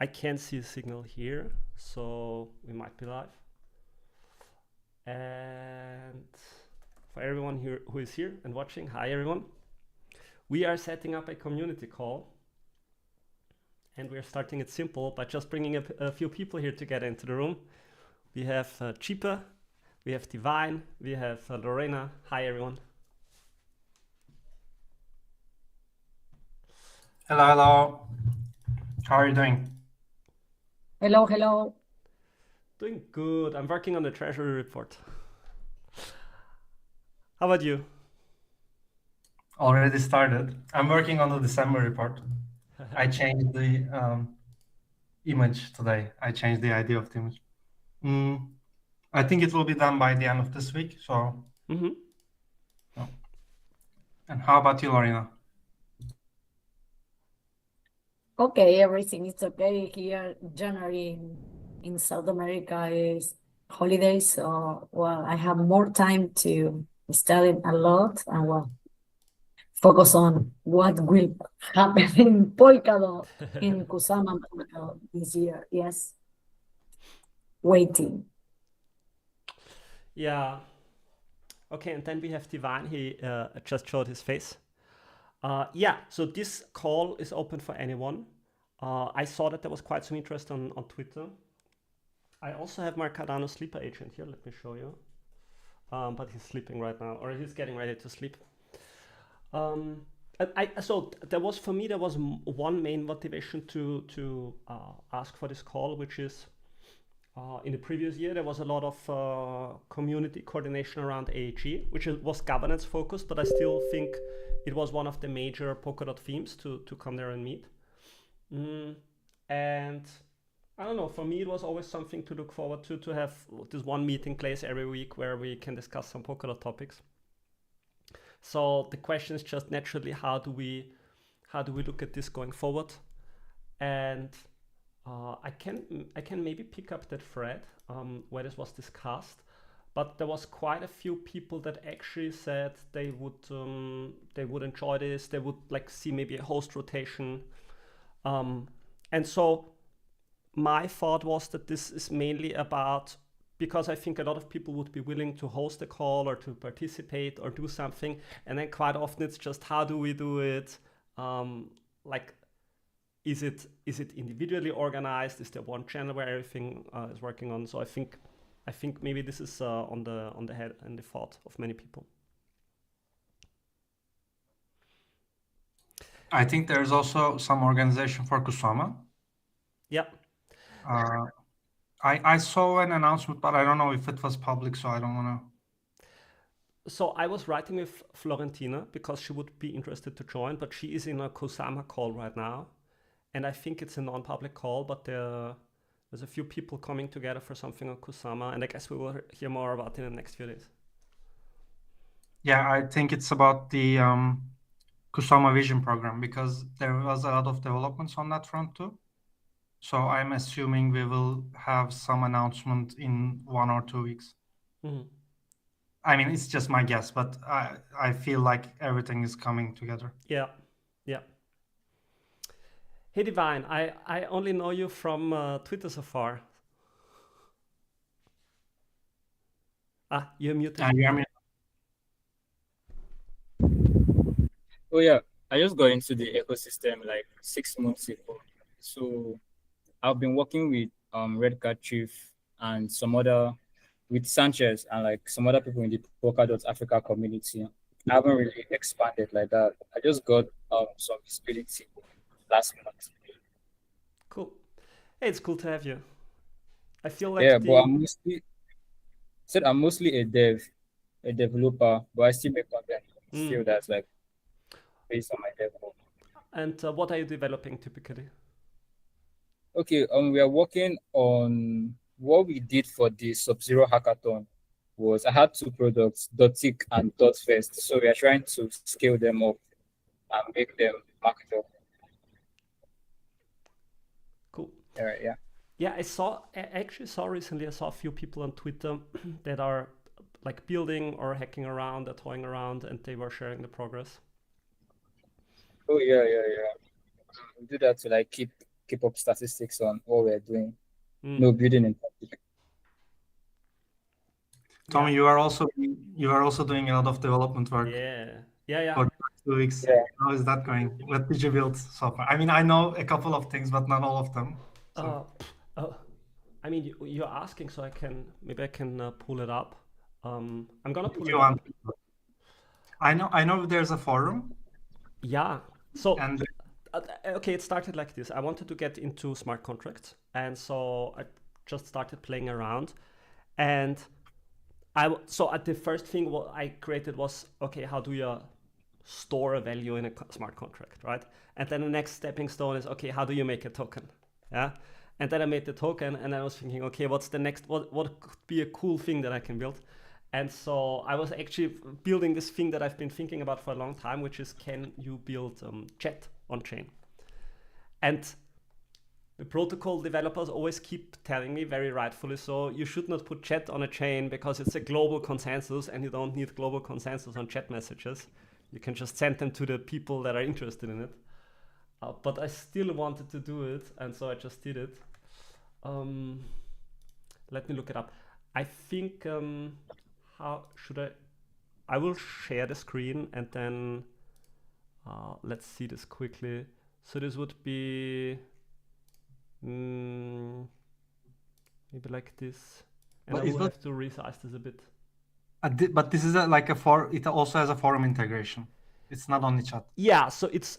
I can't see a signal here, so we might be live. And for everyone here who is here and watching, hi everyone. We are setting up a community call, and we're starting it simple by just bringing a few people here together into the room. We have Chipa, we have Divine, we have Lorena. Hi everyone. Hello, hello. How are you doing? Hello, hello. Doing good. I'm working on the treasury report. How about you? Already started. I'm working on the December report. I changed the image today. I changed the idea of the image. I think it will be done by the end of this week. So, And how about you, Lorena? Okay, everything is okay here. January in South America is holidays, so well, I have more time to study a lot and well, focus on what will happen in Polkadot in Kusama Polkadot this year. Yes, waiting. Yeah. Okay, and then we have Divine. He just showed his face. Yeah, so this call is open for anyone. I saw that there was quite some interest on Twitter. I also have my Cardano sleeper agent here. Let me show you. But he's sleeping right now, or he's getting ready to sleep. So there was, for me, there was one main motivation to ask for this call, which is in the previous year, there was a lot of community coordination around AAG, which was governance focused, but I still think it was one of the major Polkadot themes to come there and meet. And I don't know, for me, it was always something to look forward to have this one meeting place every week where we can discuss some Polkadot topics. So the question is just naturally, how do we look at this going forward? And I can maybe pick up that thread where this was discussed, but there was quite a few people that actually said they would enjoy this. They would like see maybe a host rotation, and so my thought was that this is mainly about, because I think a lot of people would be willing to host a call or to participate or do something, and then quite often it's just how do we do it, like. Is it individually organized? Is there one channel where everything is working on? So I think maybe this is on the head and the thought of many people. I think there's also some organization for Kusama. Yeah. I saw an announcement, but I don't know if it was public, so I don't want to. So I was writing with Florentina because she would be interested to join, but she is in a Kusama call right now. And I think it's a non-public call, but there's a few people coming together for something on Kusama, and I guess we will hear more about it in the next few days. Yeah, I think it's about the Kusama Vision program, because there was a lot of developments on that front too. So I'm assuming we will have some announcement in 1 or 2 weeks. I mean, it's just my guess, but I feel like everything is coming together. Yeah. Hey Divine, I only know you from Twitter so far. You're muted. Oh yeah, I just got into the ecosystem like 6 months ago. So I've been working with Red Card Chief and with Sanchez and like some other people in the Polkadot Africa community. I haven't really expanded like that. I just got some visibility last month. Cool. Hey, it's cool to have you. I feel like but I'm mostly a developer, but I still make content. Still, that's like based on my development. And what are you developing typically? Okay, we are working on what we did for the Sub-Zero hackathon. Was I had 2 products, Dotic and Dotfest. So we are trying to scale them up and make them marketable. Cool. All right, yeah. Yeah, I actually saw recently, I saw a few people on Twitter that are like building or hacking around or toying around, and they were sharing the progress. Oh yeah. We do that to like keep keep up statistics on what we're doing. Mm. No building in public. Tommy, Yeah. you are also doing a lot of development work Yeah. for 2 weeks. Yeah. How is that going? What did you build so far? I mean, I know a couple of things, but not all of them. So I mean, you're asking, so maybe I can pull it up. I'm gonna if pull you it up. want, I know there's a forum, Yeah. So and okay, it started like this. I wanted to get into smart contracts, and so I just started playing around, and so at the first thing what I created was, okay, how do you store a value in a smart contract, right? And then the next stepping stone is, okay, how do you make a token? Yeah. And then I made the token, and I was thinking, okay, what's the next? What could be a cool thing that I can build? And so I was actually building this thing that I've been thinking about for a long time, which is, can you build chat on chain? And the protocol developers always keep telling me, very rightfully so, you should not put chat on a chain because it's a global consensus, and you don't need global consensus on chat messages. You can just send them to the people that are interested in it. But I still wanted to do it, and so I just did it. Let me look it up. I think, how should I will share the screen, and then let's see this quickly. So this would be maybe like this. And But I is will that- have to resize this a bit. but this is it also has a forum integration. It's not only chat. Yeah, so it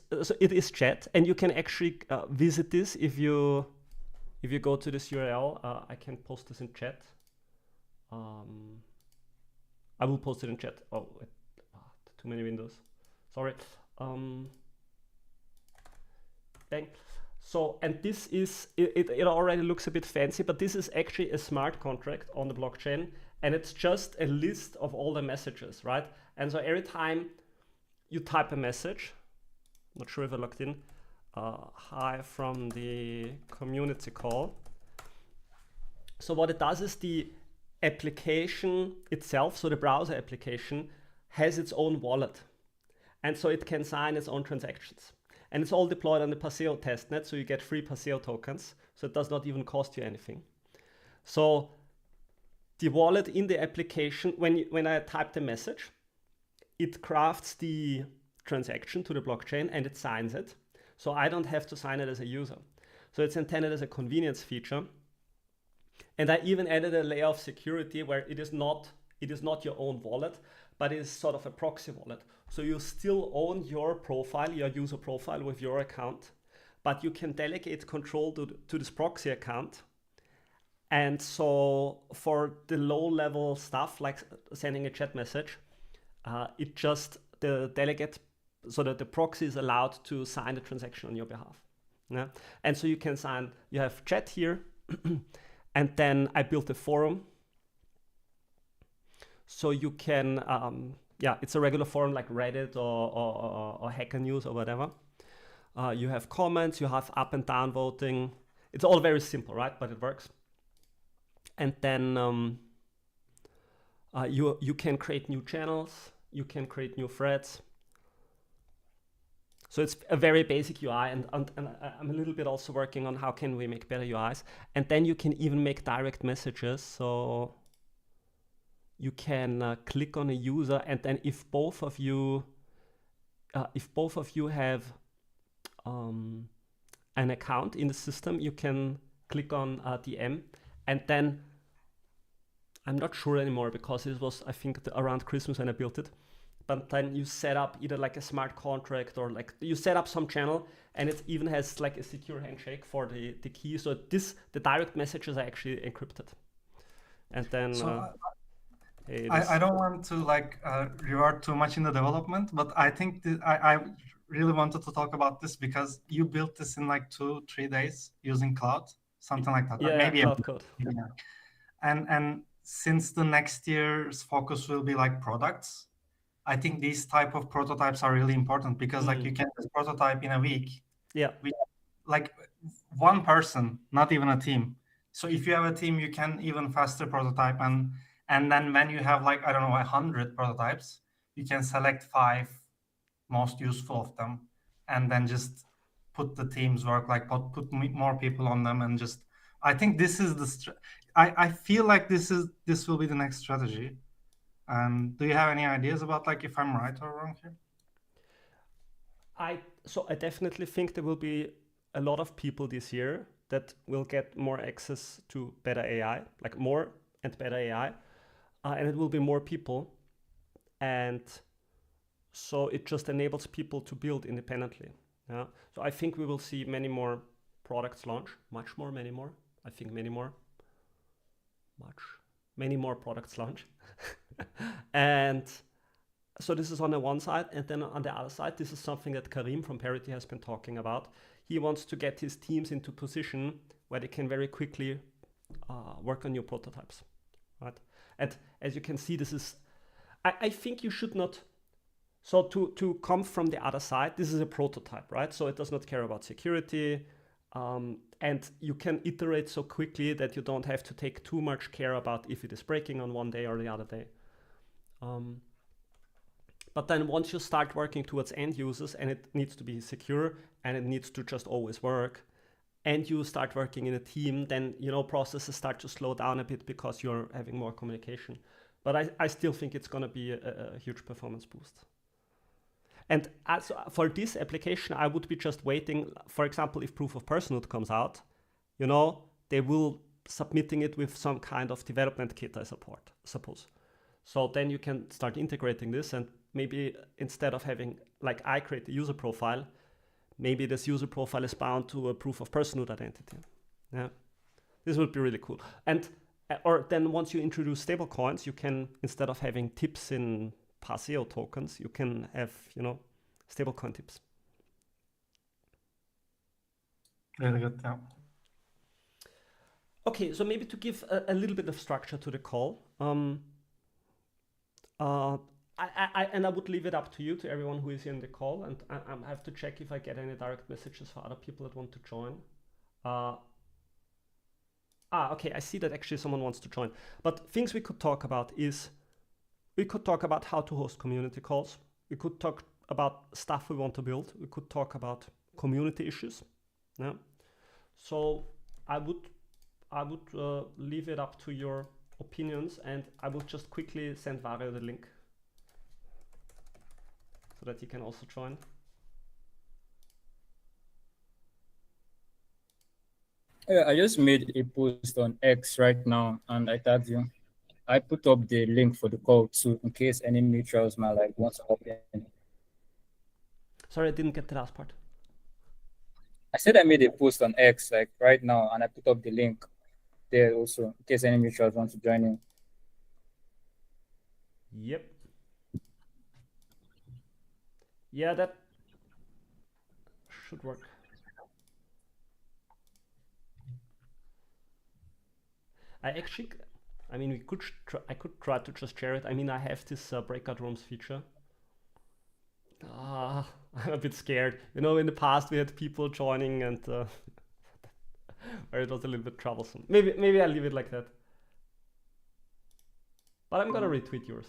is chat, and you can actually visit this if you go to this URL. I can post this in chat. I will post it in chat. Oh, too many windows. Sorry. Bang. So, and this is it already looks a bit fancy, but this is actually a smart contract on the blockchain, and it's just a list of all the messages, right? And so every time you type a message, not sure if I logged in, hi from the community call. So what it does is the application itself, so the browser application, has its own wallet. And so it can sign its own transactions. And it's all deployed on the Paseo testnet, so you get free Paseo tokens. So it does not even cost you anything. So the wallet in the application, when I type the message, it crafts the transaction to the blockchain and it signs it. So I don't have to sign it as a user. So it's intended as a convenience feature. And I even added a layer of security where it is not your own wallet, but it is sort of a proxy wallet. So you still own your profile, your user profile with your account, but you can delegate control to this proxy account. And so for the low level stuff, like sending a chat message, it just the delegate, so that the proxy is allowed to sign the transaction on your behalf. Yeah? And so you can sign, you have chat here, and then I built a forum. So you can, it's a regular forum like Reddit or Hacker News or whatever. You have comments, you have up and down voting. It's all very simple, right? But it works. And then you can create new channels. You can create new threads. So it's a very basic UI, and I'm a little bit also working on how can we make better UIs. And then you can even make direct messages. So you can click on a user, and then if both of you have an account in the system, you can click on DM, and then I'm not sure anymore because it was, I think, around Christmas when I built it. But then you set up either like a smart contract or like you set up some channel, and it even has like a secure handshake for the key. So the direct messages are actually encrypted. And then I don't want to revert too much in the development, but I think I really wanted to talk about this because you built this in like 2-3 days using cloud, something like that. Yeah, maybe cloud code. Yeah. And since the next year's focus will be like products, I think these type of prototypes are really important because like you can just prototype in a week. Yeah. Like one person, not even a team. So if you have a team, you can even faster prototype, and then when you have like, I don't know, 100 prototypes, you can select 5 most useful of them and then just put the teams work, like put more people on them, and just I think this is the I feel like this will be the next strategy. Do you have any ideas about like if I'm right or wrong here? I definitely think there will be a lot of people this year that will get more access to better AI, like more and better AI, and it will be more people, and so it just enables people to build independently. Yeah. So I think we will see many more products launch, many more. I think many more products launch, and so this is on the one side, and then on the other side, this is something that Karim from Parity has been talking about. He wants to get his teams into position where they can very quickly work on new prototypes, right? And as you can see, this is, I think you should not, so to come from the other side, this is a prototype, right? So it does not care about security, and you can iterate so quickly that you don't have to take too much care about if it is breaking on one day or the other day. But then once you start working towards end users, and it needs to be secure and it needs to just always work, and you start working in a team, then processes start to slow down a bit because you're having more communication. But I still think it's going to be a huge performance boost. And as for this application, I would be just waiting. For example, if proof of personhood comes out, they will submitting it with some kind of development kit, I suppose. So then you can start integrating this, and maybe instead of having, like I create a user profile, maybe this user profile is bound to a proof of personhood identity. Yeah, this would be really cool. And or then once you introduce stablecoins, you can, instead of having tips in Paseo tokens, you can have, stablecoin tips. Really good, yeah. Okay, so maybe to give a little bit of structure to the call, I would leave it up to you, to everyone who is here in the call, and I have to check if I get any direct messages for other people that want to join. Okay, I see that actually someone wants to join. But things we could talk about is, we could talk about how to host community calls. We could talk about stuff we want to build. We could talk about community issues. Yeah. So I would leave it up to your opinions, and I will just quickly send Vario the link so that he can also join. Yeah, I just made a post on X right now, and I tagged you. I put up the link for the call too, in case any neutrals might want to hop in. Sorry, I didn't get the last part. I said I made a post on X right now, and I put up the link there also, in case any neutrals want to join in. Yep. Yeah, that should work. I could try to just share it. I mean, I have this breakout rooms feature. I'm a bit scared. In the past we had people joining, and where it was a little bit troublesome. Maybe I'll leave it like that. But I'm gonna retweet yours.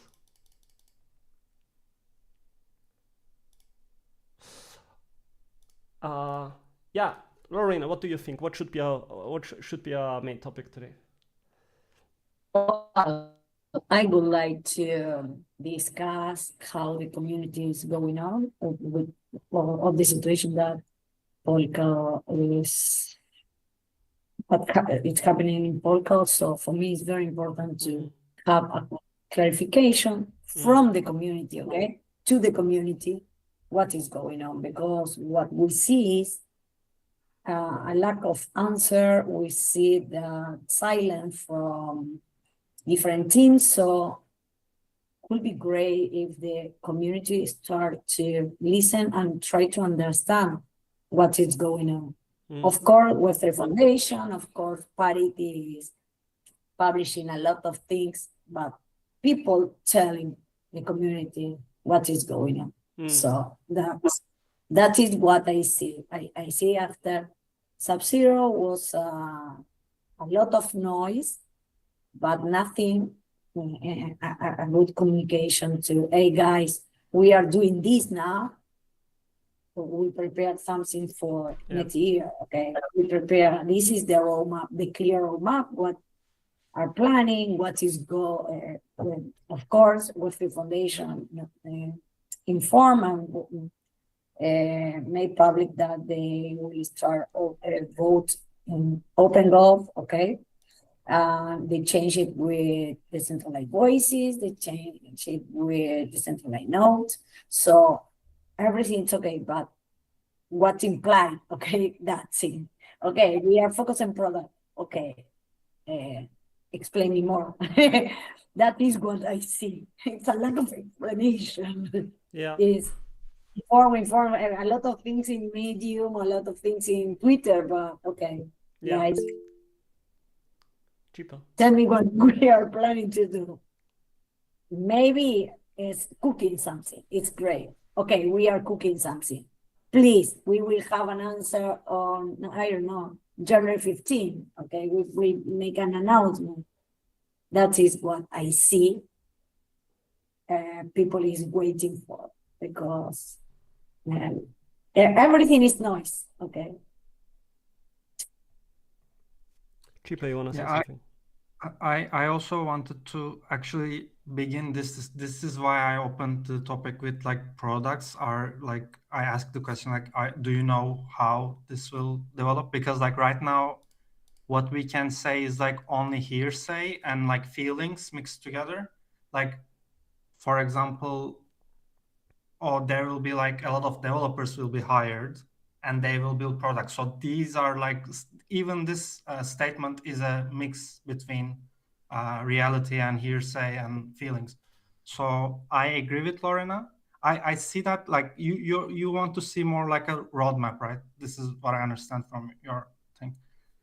Yeah, Lorena, what do you think? What should be our main topic today? I would like to discuss how the community is going on with of the situation that Polka is, it's happening in Polka. So for me, it's very important to have a clarification from the community, okay, to the community, what is going on, because what we see is a lack of answer. We see the silence from different teams. So it would be great if the community start to listen and try to understand what is going on. Of course, with the foundation, of course, Parity is publishing a lot of things, but people telling the community what is going on. So that is what I see. I see after Sub-Zero was a lot of noise, but nothing, a good communication to, hey guys, we are doing this now. we prepared something for Yeah. next year. Okay, we prepare. This is the roadmap, the clear roadmap. What are planning? What is go? Of course, with the foundation inform and made public that they will start vote in OpenGov. Okay. They change it with decentralized voices, they change it with decentralized nodes. So everything's okay, but what's implied, okay, that's it. Okay, we are focused on product. Okay, explain me more. That is what I see. It's a lack of explanation. Yeah. Is inform a lot of things in Medium, a lot of things in Twitter, but okay, Yeah. guys, Cheaper. tell me what we are planning to do. Maybe it's cooking something. It's great. Okay, we are cooking something. Please, we will have an answer on, I don't know, January 15. Okay, we make an announcement. That is what I see people is waiting for, because everything is noise. Okay. Cheaper, you want to say Yeah, something? I also wanted to actually begin this is why I opened the topic with like products are like, I asked the question like, do you know how this will develop? Because like right now, what we can say is like only hearsay and like feelings mixed together. Like, for example, there will be like a lot of developers will be hired and they will build products. So these are like, even this statement is a mix between reality and hearsay and feelings. So I agree with Lorena. I see that like you want to see more like a roadmap, right? This is what I understand from your thing.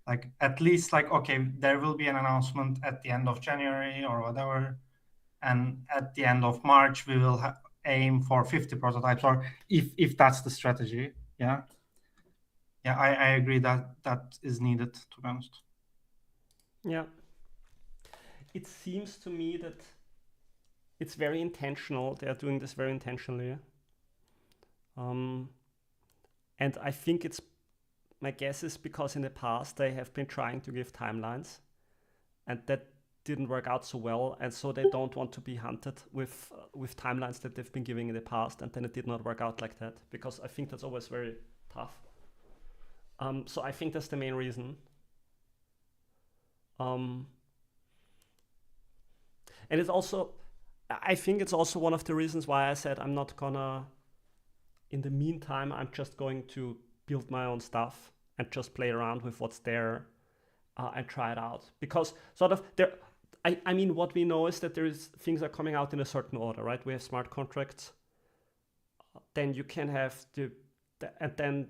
Like at least like, okay, there will be an announcement at the end of January or whatever, and at the end of March we will aim for 50 prototypes, or if that's the strategy. Yeah, I agree that is needed, to be honest. Yeah. It seems to me that it's very intentional. They are doing this very intentionally. And I think my guess is because in the past they have been trying to give timelines, and that didn't work out so well, and so they don't want to be hunted with timelines that they've been giving in the past, and then it did not work out like that, because I think that's always very tough. So I think that's the main reason. And it's also, I think it's also one of the reasons why I said I'm not gonna, in the meantime, I'm just going to build my own stuff and just play around with what's there and try it out. Because sort of there, I mean, what we know is that things are coming out in a certain order, right? We have smart contracts. Then you can have and then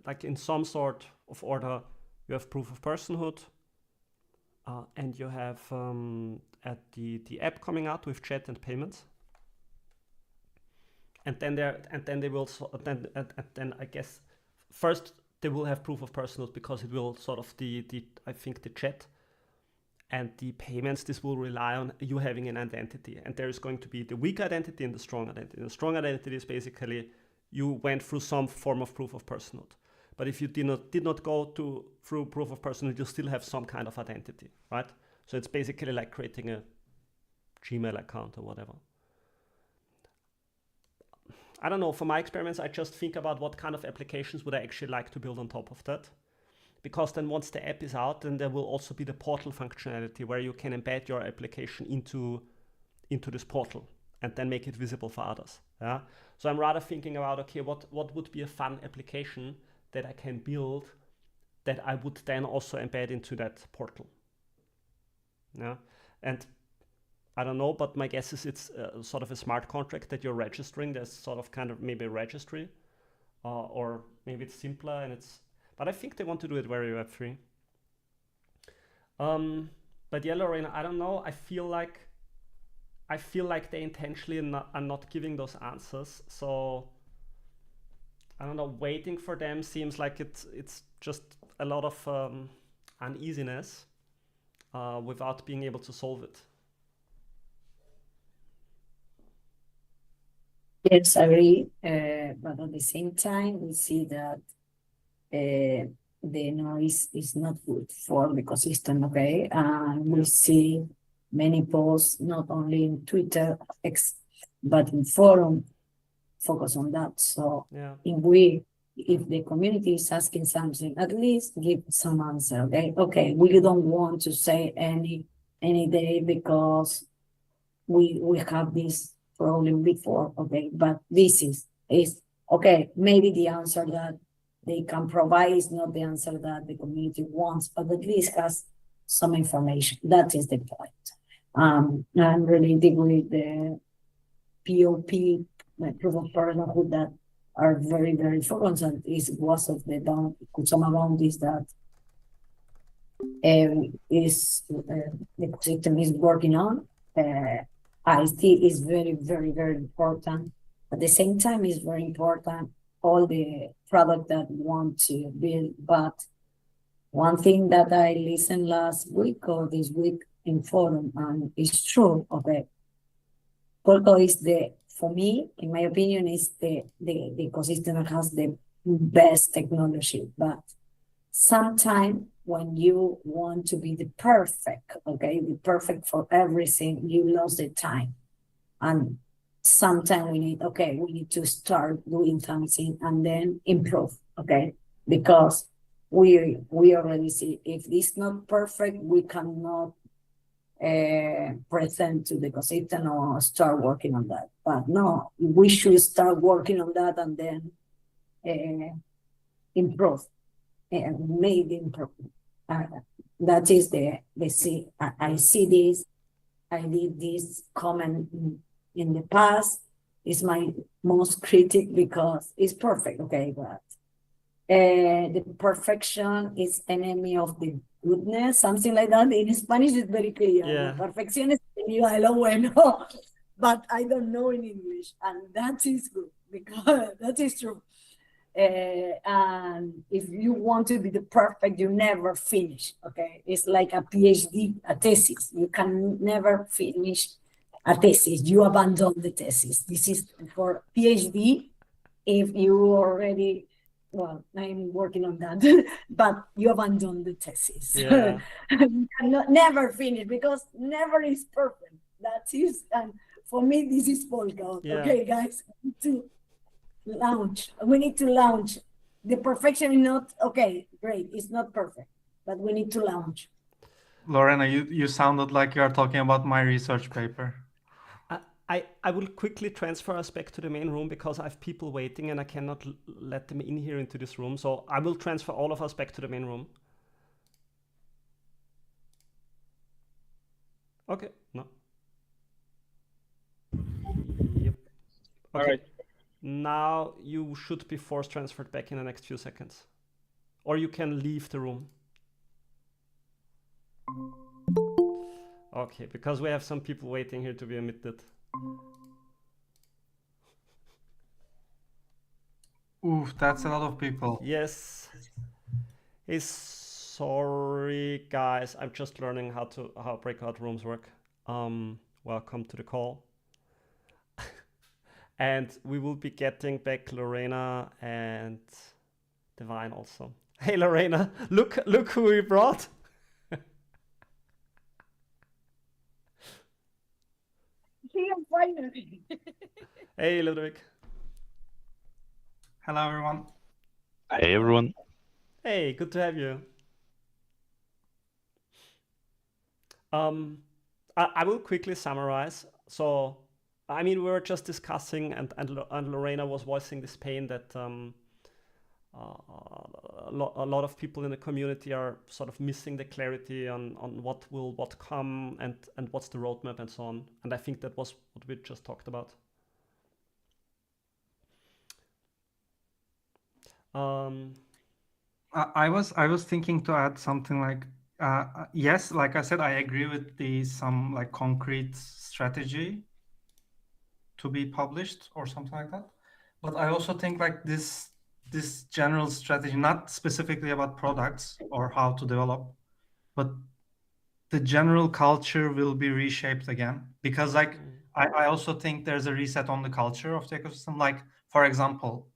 like in some sort of order, you have proof of personhood, and you have at the app coming out with chat and payments. And then they will then I guess first they will have proof of personhood, because it will sort of I think the chat and the payments, this will rely on you having an identity, and there is going to be the weak identity and the strong identity. The strong identity is basically you went through some form of proof of personhood, but if you did not go through proof of personhood, you still have some kind of identity, right? So it's basically like creating a Gmail account or whatever. I don't know, for my experiments, I just think about what kind of applications would I actually like to build on top of that. Because then once the app is out, then there will also be the portal functionality where you can embed your application into this portal and then make it visible for others. Yeah. So I'm rather thinking about, okay, what would be a fun application that I can build that I would then also embed into that portal. Yeah. And I don't know, but my guess is it's sort of a smart contract that you're registering. There's sort of kind of maybe a registry, or maybe it's simpler and it's. But I think they want to do it very Web3. But yeah, Lorena, I don't know. I feel like they intentionally are not giving those answers. So I don't know. Waiting for them seems like it's just a lot of uneasiness without being able to solve it. Yes, I agree. But at the same time, we see that the noise is not good for the ecosystem, okay? And we see many posts, not only in Twitter, X, but in forum, focus on that. So Yeah. if the community is asking something, at least give some answer, okay? Okay, we don't want to say any day because we have this problem before, okay? But this is okay. Maybe the answer that they can provide is not the answer that the community wants, but at least has some information. That is the point. I'm related with the POP, proof of personhood, that are very, very focused, and was of the some boundaries that is the ecosystem is working on. I think is very, very, very important. At the same time, it's very important all the product that we want to build. But one thing that I listened last week or this week in forum, and it's true, okay, Polkadot is for me, in my opinion, is the ecosystem that has the best technology. But sometimes when you want to be the perfect, okay, the perfect for everything, you lose the time. And sometimes we need to start doing something and then improve, okay? Because we already see if it's not perfect, we cannot present to the ecosystem or start working on that. But no, we should start working on that and then improve. Made improvement. That is the see. I see this. I did this comment in the past. It's my most critic because it's perfect. Okay, but the perfection is enemy of the goodness. Something like that. In Spanish, it's very clear. Yeah. La perfección es enemiga de lo bueno. But I don't know in English, and that is good because that is true. And if you want to be the perfect, you never finish, okay? It's like a PhD, a thesis. You can never finish a thesis. You abandon the thesis. This is for PhD. If you already, well, I'm working on that, but you abandon the thesis. Yeah. You cannot never finish because never is perfect. That is, and for me, this is Polkadot. Yeah. Okay, guys, we need to launch. The perfection is not okay, great, it's not perfect, but we need to launch. Lorena, you sounded like you are talking about my research paper. I will quickly transfer us back to the main room because I have people waiting and I cannot let them in here into this room. So I will transfer all of us back to the main room. Okay, no. Yep. All Okay. right. Now you should be force transferred back in the next few seconds. Or you can leave the room. Okay, because we have some people waiting here to be admitted. Oof, that's a lot of people. Yes. Hey, sorry guys, I'm just learning how breakout rooms work. Welcome to the call. And we will be getting back Lorena and Divine also. Hey Lorena, look who we brought. Here finally. Hey Ludwig. Hello, everyone. Hey everyone. Hey, good to have you. I will quickly summarize. So, I mean, we were just discussing, and Lorena was voicing this pain that a lot of people in the community are sort of missing the clarity on what come and what's the roadmap and so on. And I think that was what we just talked about. I was thinking to add something like, yes, like I said, I agree with some like concrete strategy to be published or something like that. But I also think like this general strategy, not specifically about products or how to develop, but the general culture will be reshaped again, because like I also think there's a reset on the culture of the ecosystem. Like, for example,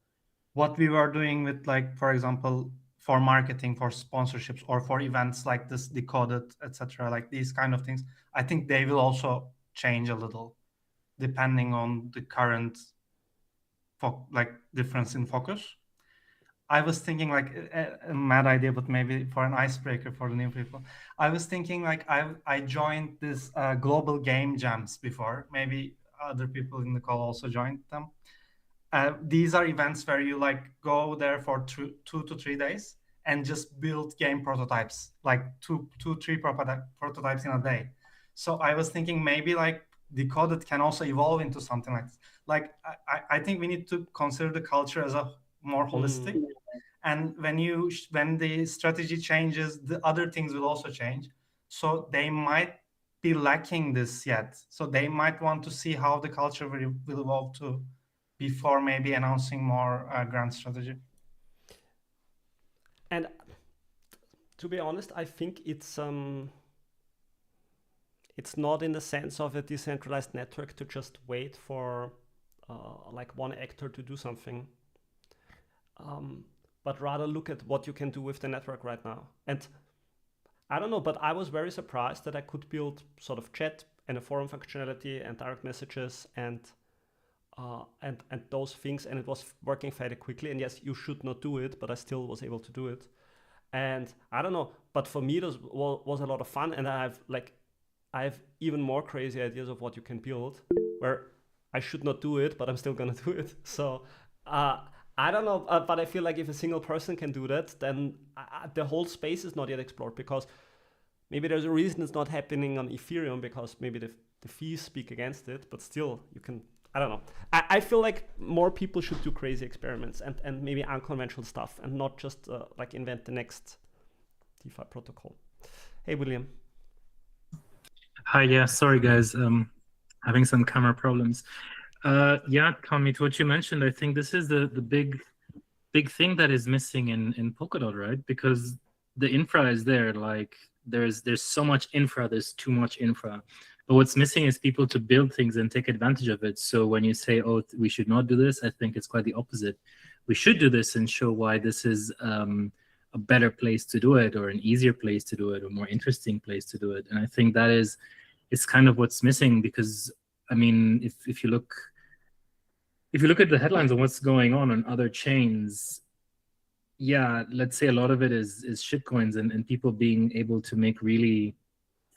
what we were doing with, like, for example, for marketing, for sponsorships, or for events like this Decoded, etc., like these kind of things, I think they will also change a little depending on the current difference in focus. I was thinking, like, a mad idea, but maybe for an icebreaker for the new people. I was thinking, like, I joined this global game jams before. Maybe other people in the call also joined them. These are events where you, like, go there for 2 to 3 days and just build game prototypes, like two, 3 prototypes in a day. So I was thinking maybe, like, Decoded can also evolve into something like this. Like, I think we need to consider the culture as a more holistic. And when the strategy changes, the other things will also change. So they might be lacking this yet. So they might want to see how the culture will evolve too, before maybe announcing more grand strategy. And to be honest, I think it's not in the sense of a decentralized network to just wait for like one actor to do something, but rather look at what you can do with the network right now. And I don't know, but I was very surprised that I could build sort of chat and a forum functionality and direct messages and those things, and it was working fairly quickly. And yes, you should not do it, but I still was able to do it. And I don't know, but for me, this was a lot of fun, and I have even more crazy ideas of what you can build, where I should not do it, but I'm still gonna do it. So I don't know, but I feel like if a single person can do that, then the whole space is not yet explored, because maybe there's a reason it's not happening on Ethereum, because maybe the fees speak against it, but still you can, I don't know. I feel like more people should do crazy experiments and maybe unconventional stuff, and not just like invent the next DeFi protocol. Hey, William. Hi, yeah, sorry guys, having some camera problems. Yeah, Kami, to what you mentioned, I think this is the big thing that is missing in Polkadot, right? Because the infra is there, like there's so much infra, there's too much infra. But what's missing is people to build things and take advantage of it. So when you say, oh, we should not do this, I think it's quite the opposite. We should do this and show why this is a better place to do it, or an easier place to do it, or more interesting place to do it. And I think that it's kind of what's missing, because I mean, if you look at the headlines on what's going on other chains, yeah, let's say a lot of it is shitcoins and people being able to make really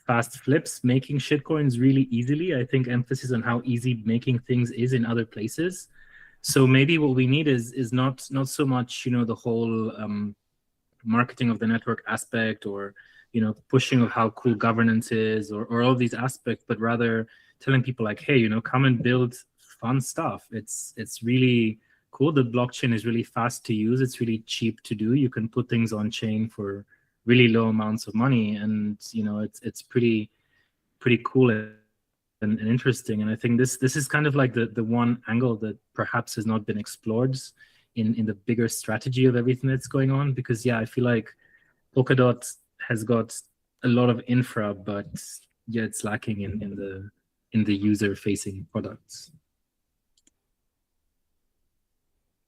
fast flips, making shitcoins really easily. I think emphasis on how easy making things is in other places. So maybe what we need is not so much, you know, the whole marketing of the network aspect, or, you know, pushing of how cool governance is, or all these aspects, but rather telling people like, hey, you know, come and build fun stuff. It's really cool. The blockchain is really fast to use. It's really cheap to do. You can put things on chain for really low amounts of money, and you know, it's pretty cool and interesting. And I think this is kind of like the one angle that perhaps has not been explored in the bigger strategy of everything that's going on. Because yeah, I feel like Polkadot has got a lot of infra, but yeah, it's lacking in the user facing products.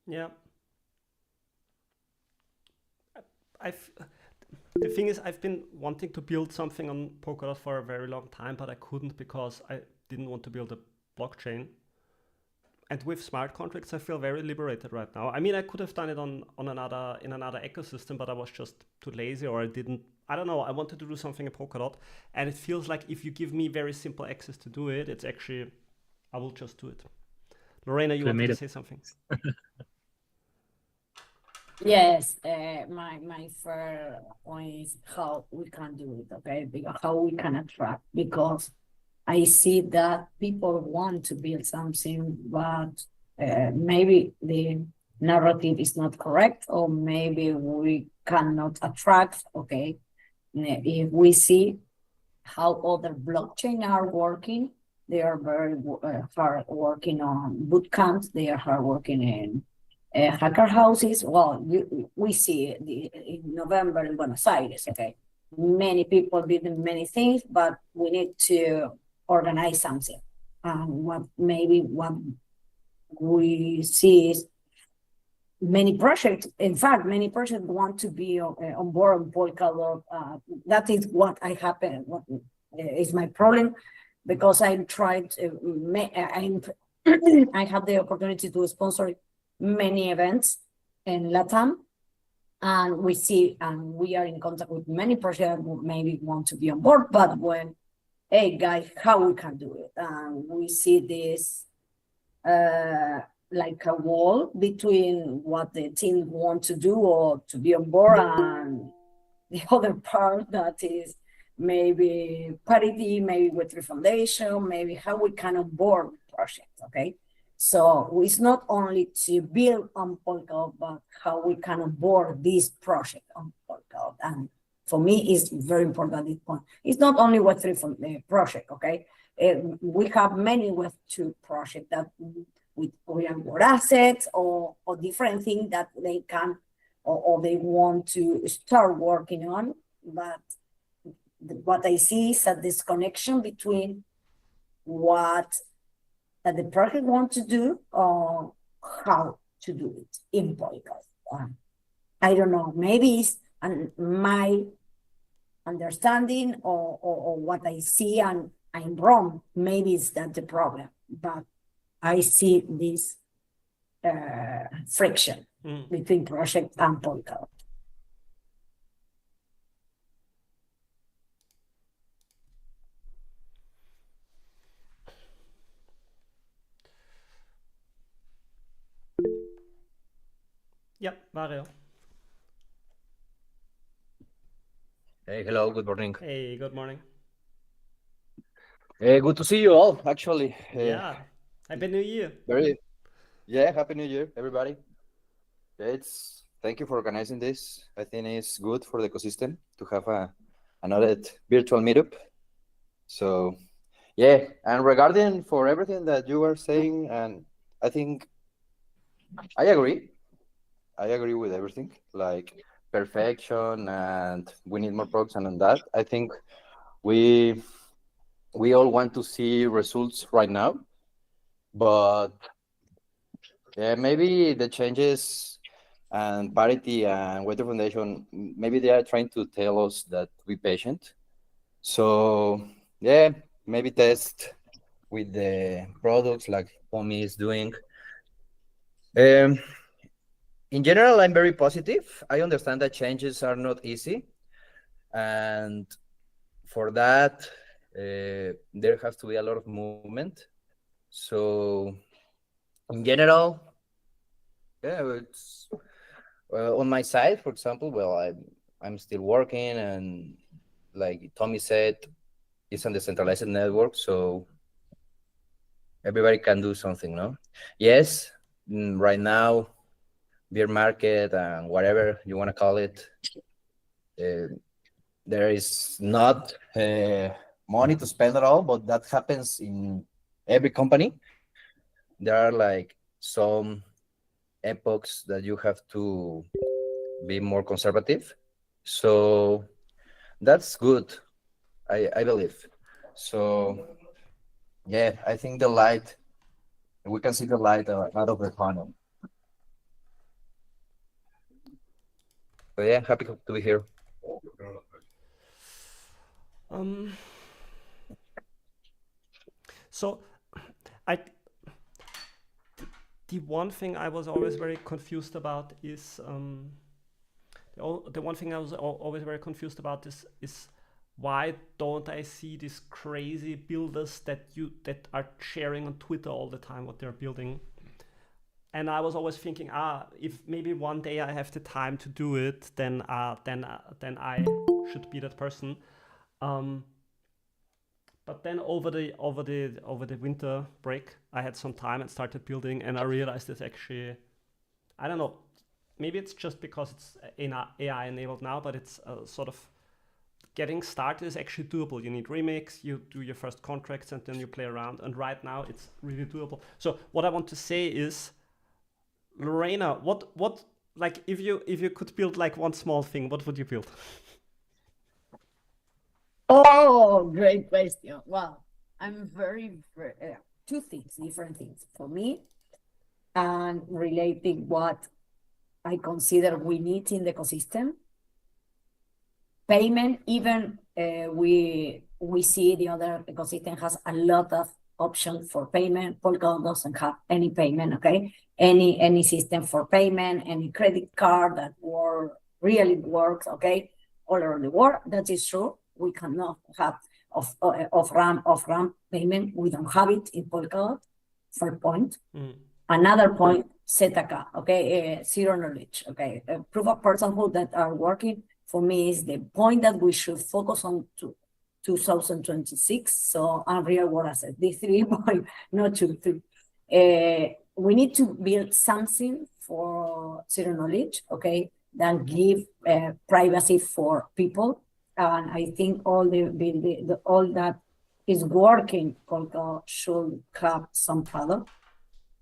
Yeah. The thing is, I've been wanting to build something on Polkadot for a very long time, but I couldn't because I didn't want to build a blockchain. And with smart contracts, I feel very liberated right now. I mean, I could have done it in another ecosystem, but I was just too lazy, or I don't know. I wanted to do something in Polkadot, and it feels like if you give me very simple access to do it, it's actually, I will just do it. Lorena, you wanted to say something? Yes, my first point is how we can do it, okay? Because how we can attract, because I see that people want to build something, but maybe the narrative is not correct, or maybe we cannot attract, okay? If we see how other blockchain are working, they are very hard working on bootcamps, they are hard working in hacker houses. Well, we see in November in Buenos Aires, okay? Many people did many things, but we need to organize something. what we see is many projects. In fact, many projects want to be on board on Polkadot. That is what I happen. What is my problem? Because I tried. I have the opportunity to sponsor many events in LATAM, and we see, and we are in contact with many projects who maybe want to be on board. But when, hey guys, how we can do it? And we see this like a wall between what the team want to do or to be on board and the other part that is maybe parity, maybe Web3 Foundation, maybe how we can onboard projects, okay? So it's not only to build on Polkadot, but how we can onboard this project on Polkadot. And for me, it's very important at this point. It's not only Web3 project, okay? We have many Web2 projects that we onboard assets or different things that they can or they want to start working on. But what I see is a disconnection between what the project wants to do or how to do it in Polkadot. I don't know, maybe it's my understanding or what I see and I'm wrong. Maybe it's that the problem, but I see this friction between project and Polkadot. Yep, Mario. Hey, hello, good morning. Hey, good morning. Good to see you all, actually. Yeah, Happy New Year. Happy New Year, everybody. Thank you for organizing this. I think it's good for the ecosystem to have another virtual meetup. So, yeah, and regarding for everything that you were saying, and I think I agree with everything, like perfection, and we need more production and that. I think we all want to see results right now, but yeah, maybe the changes and parity and Web3 Foundation, maybe they are trying to tell us that be patient. So yeah, maybe test with the products like Pomi is doing. In general, I'm very positive. I understand that changes are not easy, and for that, there has to be a lot of movement. So, in general, yeah, it's on my side, for example. Well, I'm still working, and like Tommy said, it's a decentralized network, so everybody can do something, no? Yes, right now, beer market and whatever you want to call it, there is not money to spend at all, but that happens in every company. There are like some epochs that you have to be more conservative. So that's good, I believe. So yeah, I think we can see the light out of the tunnel. So yeah, happy to be here. So the one thing I was always very confused about is the one thing I was always very confused about is why don't I see these crazy builders that are sharing on Twitter all the time what they're building? And I was always thinking, if maybe one day I have the time to do it, then I should be that person. But then over the winter break, I had some time and started building, and I realized it's actually, I don't know, maybe it's just because it's AI enabled now, but it's sort of getting started is actually doable. You need remix, you do your first contracts, and then you play around. And right now, it's really doable. So what I want to say is, Lorena, what like if you could build like one small thing, what would you build? Oh, great question. Well, I'm very two things, different things for me, and relating what I consider we need in the ecosystem. Payment, even we see the other ecosystem has a lot of options for payment. Polkadot doesn't have any payment, okay? Any system for payment, any credit card that really works, okay? All over the world, that is true. We cannot have off-ramp payment. We don't have it in Polkadot. First point. Another point, ZK, okay? Zero knowledge, okay? Proof of personhood that are working for me is the point that we should focus on 2026. So on real world asset, the 3 point, not 2, 3. We need to build something for zero knowledge, okay? That give privacy for people. And I think all that is working, Polkadot should have some product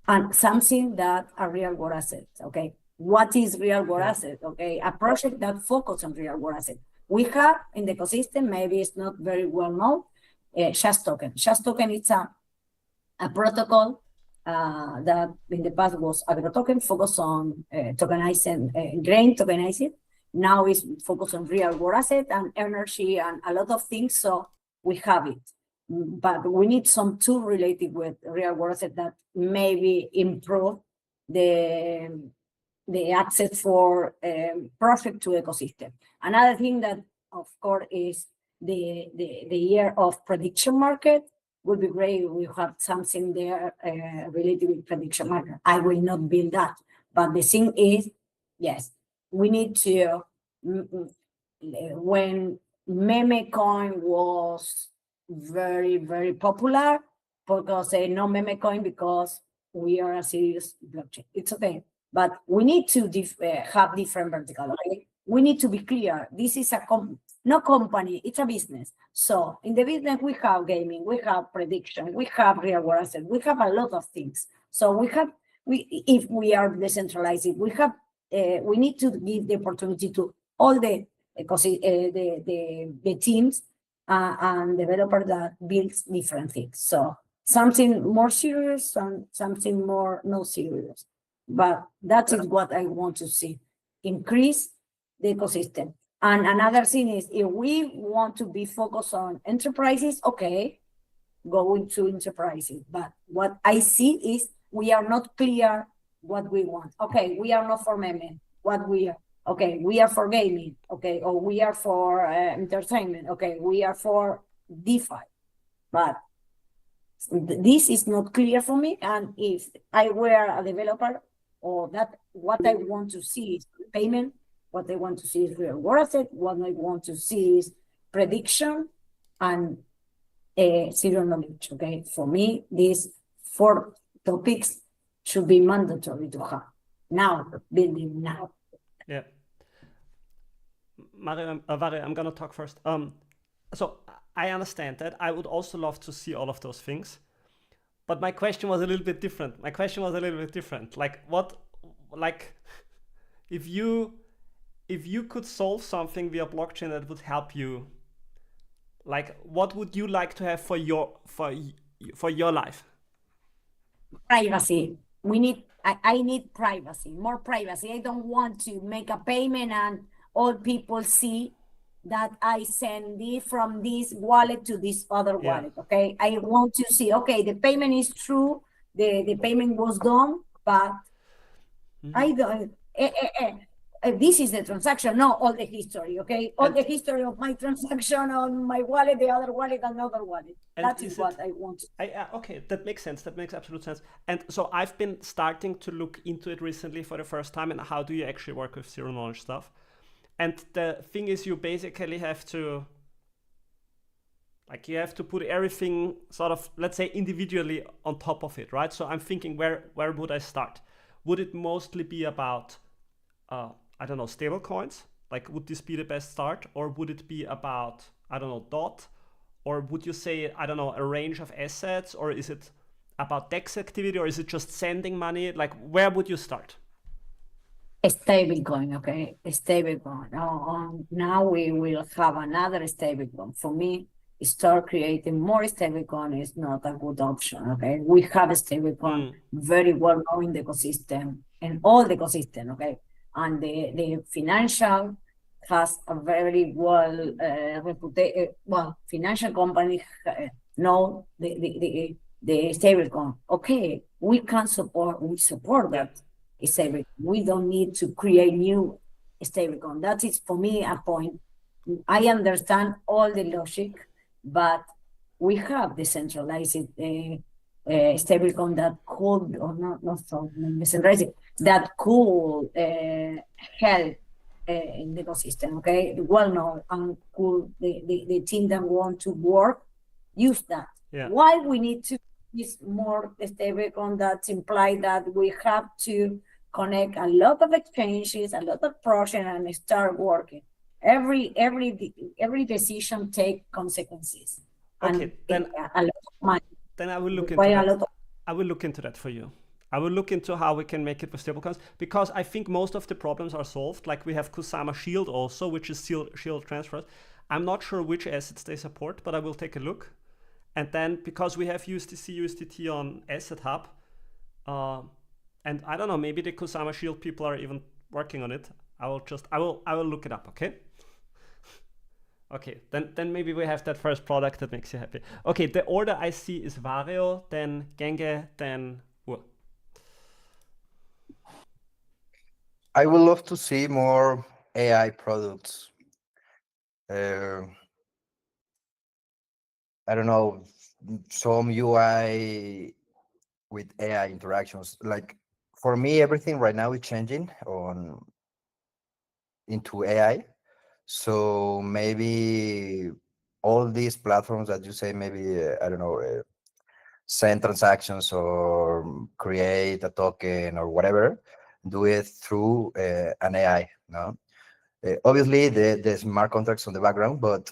and something that are real world assets, okay? What is real world asset, okay? A project that focuses on real world asset. We have in the ecosystem, maybe it's not very well known, Shas token. Shas token is a protocol that in the past was agro token, focused on tokenizing, grain tokenizing. Now it's focused on real world asset and energy and a lot of things, so we have it. But we need some tool related with real world asset that maybe improve the access for project to ecosystem. Another thing that, of course, is the year of prediction market. Would be great if we have something there related with prediction market. I will not build that, but the thing is, yes, we need to. When meme coin was very, very popular, people say no meme coin because we are a serious blockchain. It's okay. But we need to have different verticals, okay? We need to be clear. This is a no company, it's a business. So in the business, we have gaming, we have prediction, we have real world assets, we have a lot of things. So if we are decentralized, we need to give the opportunity to all the teams and developers that builds different things. So something more serious and something more not serious. But that is what I want to see, increase the ecosystem. And another thing is, if we want to be focused on enterprises, okay, go into enterprises. But what I see is we are not clear what we want. Okay, we are not for meme, what we are. Okay, we are for gaming, okay, or we are for entertainment, okay, we are for DeFi. But this is not clear for me, and if I were a developer, or that what I want to see is payment, what I want to see is real world asset, what I want to see is prediction and zero knowledge, okay? For me, these 4 topics should be mandatory to have now, building now. Yeah. Mario, Vare, I'm gonna talk first. So I understand that. I would also love to see all of those things. But my question was a little bit different. Like if you could solve something via blockchain that would help you, like what would you like to have for your life? Privacy. I need privacy, more privacy. I don't want to make a payment and all people see that I send it from this wallet to this other wallet, okay? I want to see, okay, the payment is true, the payment was done, but I don't, this is the transaction, not all the history, okay? All the history of my transaction on my wallet, the other wallet, another wallet. That is what I want. Okay, that makes sense. That makes absolute sense. And so I've been starting to look into it recently for the first time, and how do you actually work with zero knowledge stuff? And the thing is, you basically have to, put everything sort of, let's say, individually on top of it, right? So I'm thinking, where would I start? Would it mostly be about, I don't know, stable coins? Like, would this be the best start? Or would it be about, I don't know, DOT? Or would you say, I don't know, a range of assets? Or is it about DEX activity? Or is it just sending money? Like, where would you start? A stable coin, okay? A stable coin. Now we will have another stable coin. For me, start creating more stablecoin is not a good option. Okay, we have a stablecoin very well known in the ecosystem and all the ecosystem. Okay, and the financial has a very well reputation. Well, financial companies know the stablecoin. Okay, we support that stablecoin. We don't need to create new stablecoin. That is for me a point. I understand all the logic, but we have decentralized stablecoin that could, or not so decentralized, that could help in the ecosystem. Okay, well known, and could the team that want to work use that. Yeah. Why we need to use more stablecoin? That imply that we have to connect a lot of exchanges, a lot of projects, and start working. Every decision take consequences. Okay, and then a lot of money. Then I will look into Require a that. lot of I will look into that for you. I will look into how we can make it with stablecoins, because I think most of the problems are solved. Like we have Kusama Shield also, which is shield transfers. I'm not sure which assets they support, but I will take a look. And then because we have USDC, USDT on Asset Hub, and I don't know, maybe the Kusama Shield people are even working on it. I will look it up. Okay. Okay, then maybe we have that first product that makes you happy. Okay, the order I see is Vario, then Genge, then Ur. I would love to see more AI products. I don't know, some UI with AI interactions. Like for me, everything right now is changing into AI. So maybe all these platforms that you say, maybe I don't know, send transactions or create a token or whatever, do it through an AI. No, obviously the smart contracts on the background, but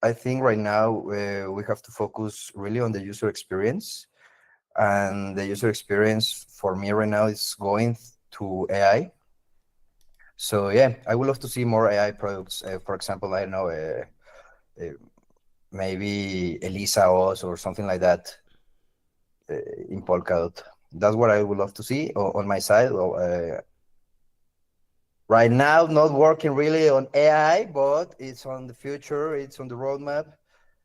I think right now we have to focus really on the user experience, and the user experience for me right now is going to AI. So yeah, I would love to see more AI products. For example, I don't know, maybe Elisa OS or something like that in Polkadot. That's what I would love to see on my side. Right now, not working really on AI, but it's on the future. It's on the roadmap.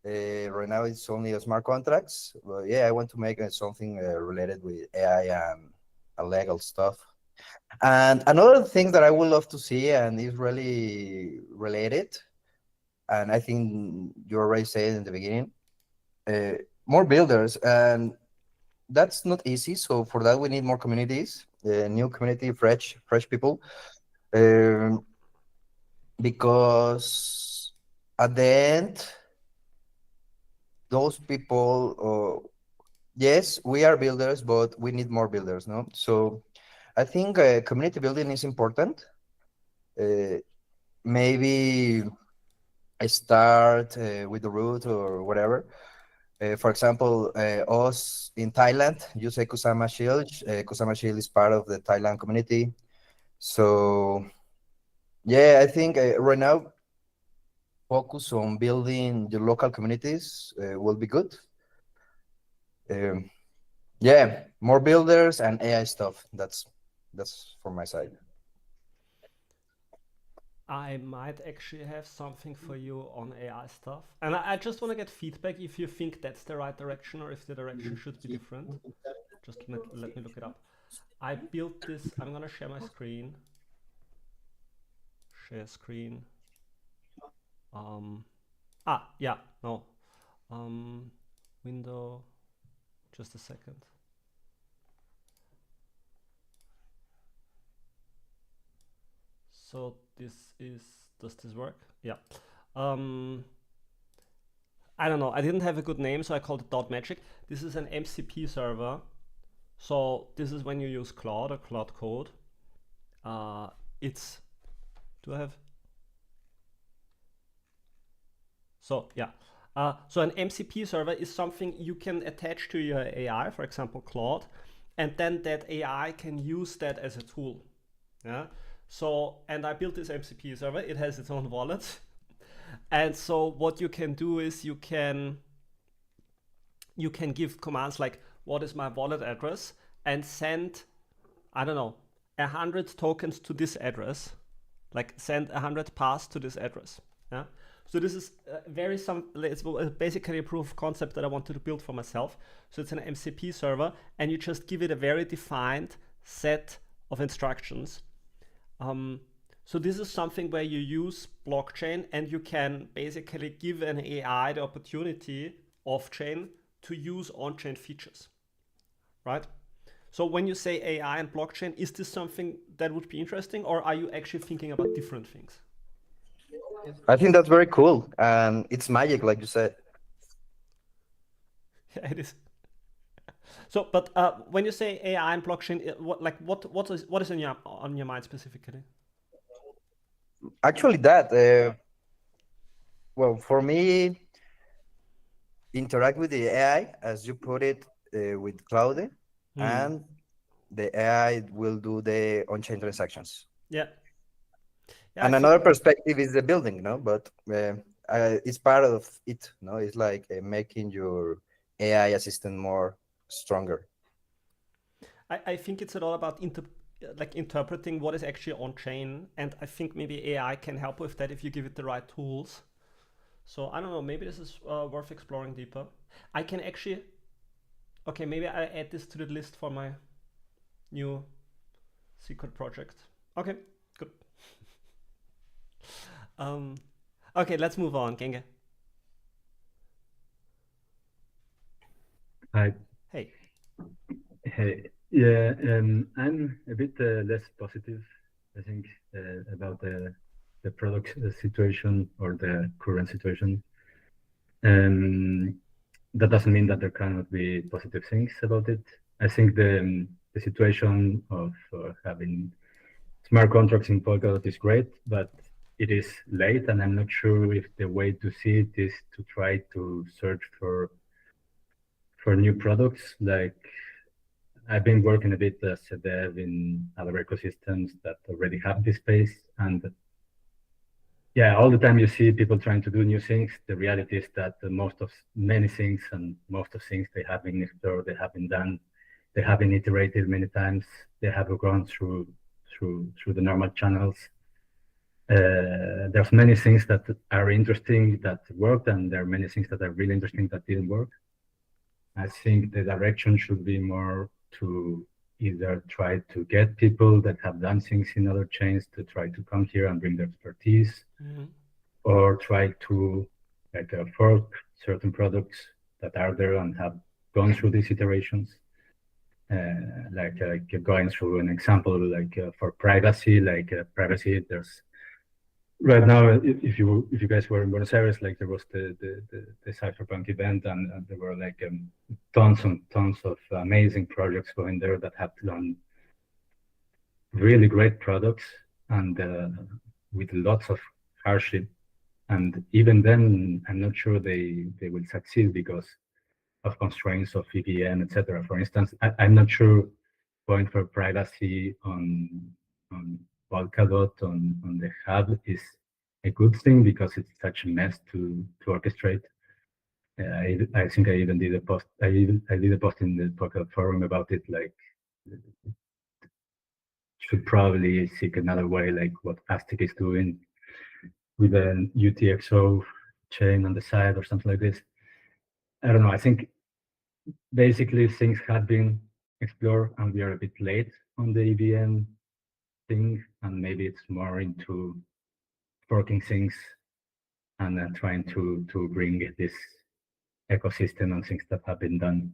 Right now, it's only smart contracts. But yeah, I want to make something related with AI and legal stuff. And another thing that I would love to see, and is really related, and I think you already said in the beginning, more builders, and that's not easy. So for that, we need more communities, new community, fresh people, because at the end, those people, yes, we are builders, but we need more builders, no? So I think community building is important. Maybe I start with the root or whatever. For example, us in Thailand, you say Kusama Shield. Kusama Shield is part of the Thailand community. So yeah, I think right now, focus on building the local communities will be good. Yeah, more builders and AI stuff. That's from my side. I might actually have something for you on AI stuff. And I just want to get feedback if you think that's the right direction or if the direction should be different. Just let me look it up. I built this. I'm going to share my screen. Share screen. Yeah, no. Window. Just a second. So does this work? Yeah. I don't know. I didn't have a good name, so I called it .magic. This is an MCP server. So this is when you use Cloud or Cloud Code. Do I have? So yeah. So an MCP server is something you can attach to your AI, for example, Claude, and then that AI can use that as a tool. Yeah. So, and I built this MCP server. It has its own wallet. And so what you can do is you can give commands like, what is my wallet address, and send, I don't know, 100 tokens to this address, like send 100 paths to this address. Yeah. So this is it's basically a proof of concept that I wanted to build for myself. So it's an MCP server, and you just give it a very defined set of instructions. So this is something where you use blockchain, and you can basically give an AI the opportunity off-chain to use on-chain features, right? So when you say AI and blockchain, is this something that would be interesting, or are you actually thinking about different things? I think that's very cool, and it's magic, like you said. Yeah, it is. So, but when you say AI and blockchain, what is on your mind specifically? Actually, that well, for me, interact with the AI, as you put it, with Cloud, and the AI will do the on-chain transactions. Yeah. And another perspective is the building, no? But it's part of it, no? It's like making your AI assistant more stronger. I think it's a lot about interpreting what is actually on chain, and I think maybe AI can help with that if you give it the right tools. So I don't know, maybe this is worth exploring deeper. I can actually, okay, maybe I add this to the list for my new secret project. Okay, good. Okay, let's move on, Genge. Hi. Hey. Hey. Yeah, I'm a bit less positive, I think, about the product situation or the current situation. That doesn't mean that there cannot be positive things about it. I think the situation of having smart contracts in Polkadot is great, but it is late, and I'm not sure if the way to see it is to try to search for new products. Like, I've been working a bit as a dev in other ecosystems that already have this space, and yeah, all the time you see people trying to do new things. The reality is that many things they have been explored, they have been done, they have been iterated many times, they have gone through the normal channels. There's many things that are interesting that worked, and there are many things that are really interesting that didn't work. I think the direction should be more to either try to get people that have done things in other chains to try to come here and bring their expertise, or try to fork certain products that are there and have gone through these iterations. Going through an example, for privacy, privacy, there's right now, if you guys were in Buenos Aires, there was the Cypherpunk event, and there were tons and tons of amazing projects going there that have done really great products, and with lots of hardship. And even then, I'm not sure they will succeed because of constraints of EVM, etc. For instance, I'm not sure going for privacy on Polkadot on the hub is a good thing because it's such a mess to orchestrate. I think I even did a post. I did a post in the Polkadot forum about it. Should probably seek another way, like what Aztec is doing with an UTXO chain on the side or something like this. I don't know. I think basically things have been explored, and we are a bit late on the EVM thing, and maybe it's more into forking things and trying to bring this ecosystem and things that have been done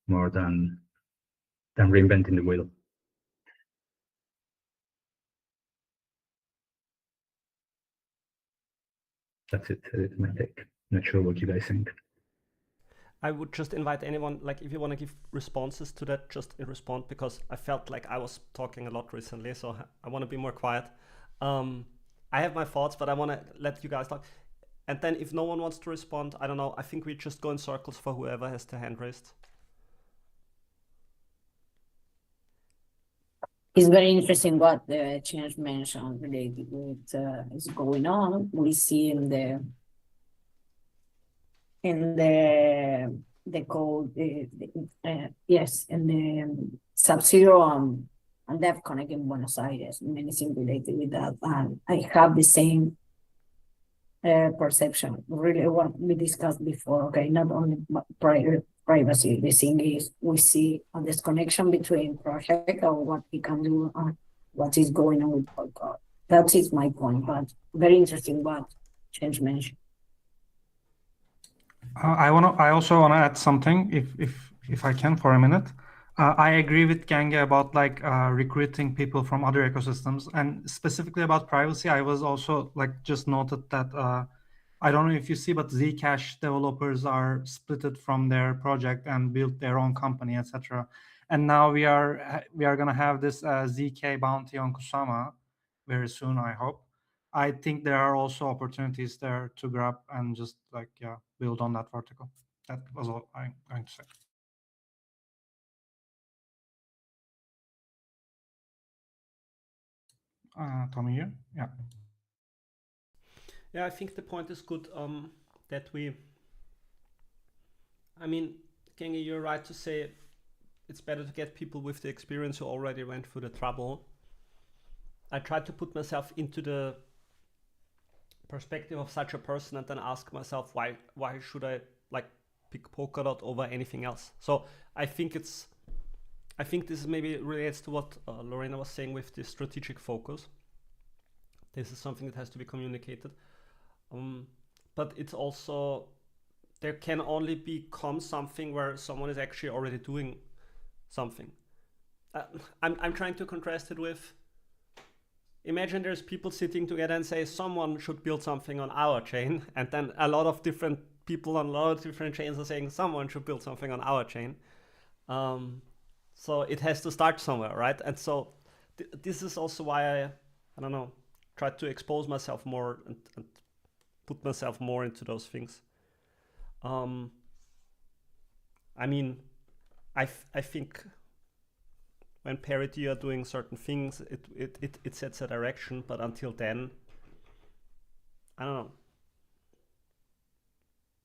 more than reinventing the wheel. That's it. It's my take. Not sure what you guys think. I would just invite anyone, if you want to give responses to that, just respond, because I felt like I was talking a lot recently, so I want to be more quiet. I have my thoughts, but I want to let you guys talk. And then if no one wants to respond, I don't know, I think we just go in circles for whoever has their hand raised. It's very interesting what the change mentioned related with is going on. We see in the code, yes, in the Sub-Zero and Dev Connect in Buenos Aires, many things related with that. And I have the same perception, really what we discussed before. Okay, not only privacy, the thing is we see a disconnection between project or what we can do and what is going on with Polkadot. That is my point, but very interesting what Change mentioned. I also wanna add something, if I can, for a minute. I agree with Genge about like recruiting people from other ecosystems, and specifically about privacy. I was also like just noted that I don't know if you see, but Zcash developers are splitted from their project and built their own company, etc. And now we are gonna have this ZK bounty on Kusama very soon, I hope. I think there are also opportunities there to grab and just like build on that vertical. That was all I'm going to say. Tommy here, yeah. Yeah, I think the point is good. That we. I mean, Genge, you're right to say it's better to get people with the experience who already went through the trouble. I try to put myself into the perspective of such a person and then ask myself why should I like pick Polkadot over anything else. So I think this maybe relates to what Lorena was saying with the strategic focus. This is something that has to be communicated, but it's also there can only become something where someone is actually already doing something. I'm trying to contrast it with, imagine there's people sitting together and say someone should build something on our chain, and then a lot of different people on a lot of different chains are saying someone should build something on our chain. So it has to start somewhere, right? And so this is also why I don't know, try to expose myself more and put myself more into those things. I mean, I think when parity are doing certain things, it sets a direction, but until then, I don't know.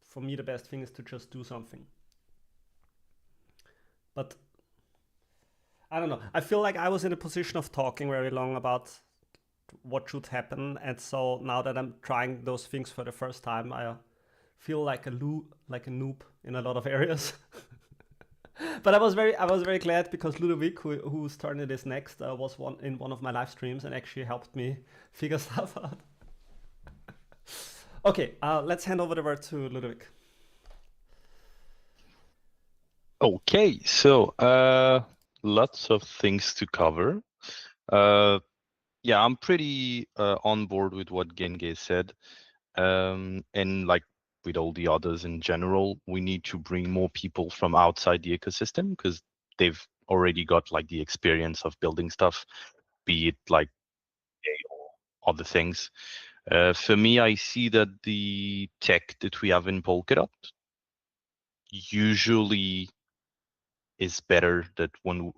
For me, the best thing is to just do something. But I don't know. I feel like I was in a position of talking very long about what should happen, and so now that I'm trying those things for the first time, I feel like a noob in a lot of areas. But I was very glad because Ludovic, whose turn it is next, was in one of my live streams and actually helped me figure stuff out. Okay, let's hand over the word to Ludovic. Okay, so lots of things to cover. Yeah, I'm pretty on board with what Genge said, and like with all the others in general, we need to bring more people from outside the ecosystem because they've already got like the experience of building stuff, be it like or other things. For me, I see that the tech that we have in Polkadot usually is better than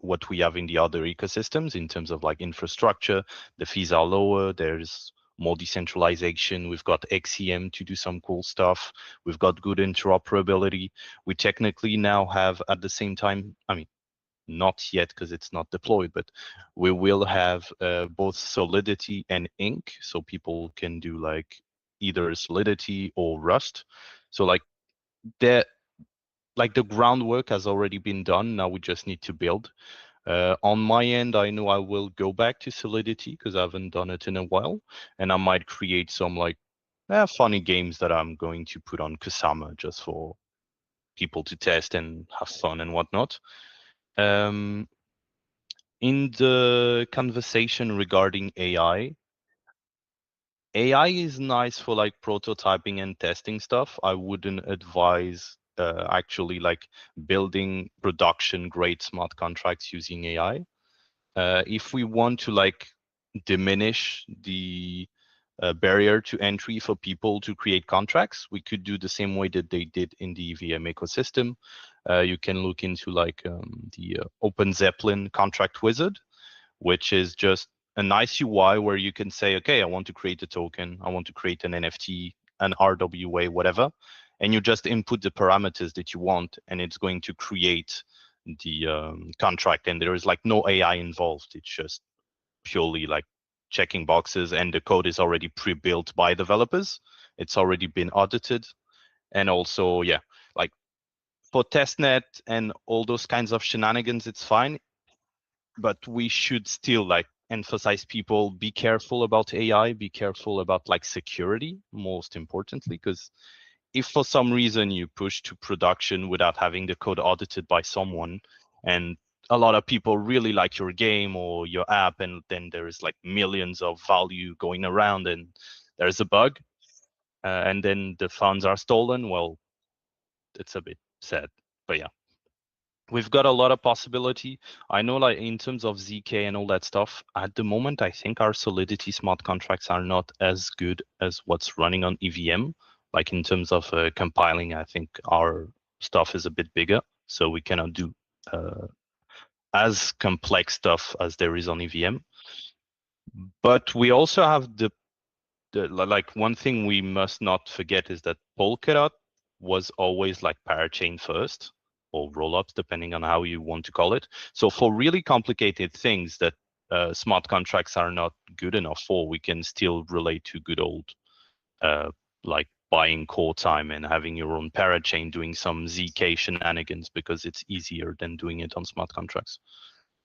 what we have in the other ecosystems in terms of like infrastructure. The fees are lower. There's more decentralization. We've got XEM to do some cool stuff. We've got good interoperability. We technically now have at the same time, I mean, not yet because it's not deployed, but we will have both Solidity and Ink, so people can do like either Solidity or Rust. So like the groundwork has already been done. Now we just need to build. On my end, I know I will go back to Solidity because I haven't done it in a while, and I might create some like funny games that I'm going to put on Kusama just for people to test and have fun and whatnot. In the conversation regarding AI is nice for like prototyping and testing stuff. I wouldn't advise actually like building production grade smart contracts using AI. If we want to like diminish the barrier to entry for people to create contracts, we could do the same way that they did in the EVM ecosystem. You can look into like the Open Zeppelin contract wizard, which is just a nice UI where you can say, okay, I want to create a token, I want to create an NFT, an RWA, whatever, and you just input the parameters that you want, and it's going to create the contract, and there is like no AI involved. It's just purely like checking boxes, and the code is already pre-built by developers. It's already been audited. And also, yeah, like for testnet and all those kinds of shenanigans, it's fine. But we should still like emphasize people, be careful about AI, be careful about like security, most importantly, because if for some reason you push to production without having the code audited by someone, and a lot of people really like your game or your app, and then there is like millions of value going around and there's a bug, and then the funds are stolen, well, it's a bit sad. But yeah, we've got a lot of possibility. I know, like in terms of ZK and all that stuff, at the moment, I think our Solidity smart contracts are not as good as what's running on EVM. Like in terms of compiling, I think our stuff is a bit bigger, so we cannot do as complex stuff as there is on EVM. But we also have the like one thing we must not forget is that Polkadot was always like parachain first, or rollups, depending on how you want to call it. So for really complicated things that smart contracts are not good enough for, we can still relate to good old like buying core time and having your own parachain, doing some ZK shenanigans, because it's easier than doing it on smart contracts.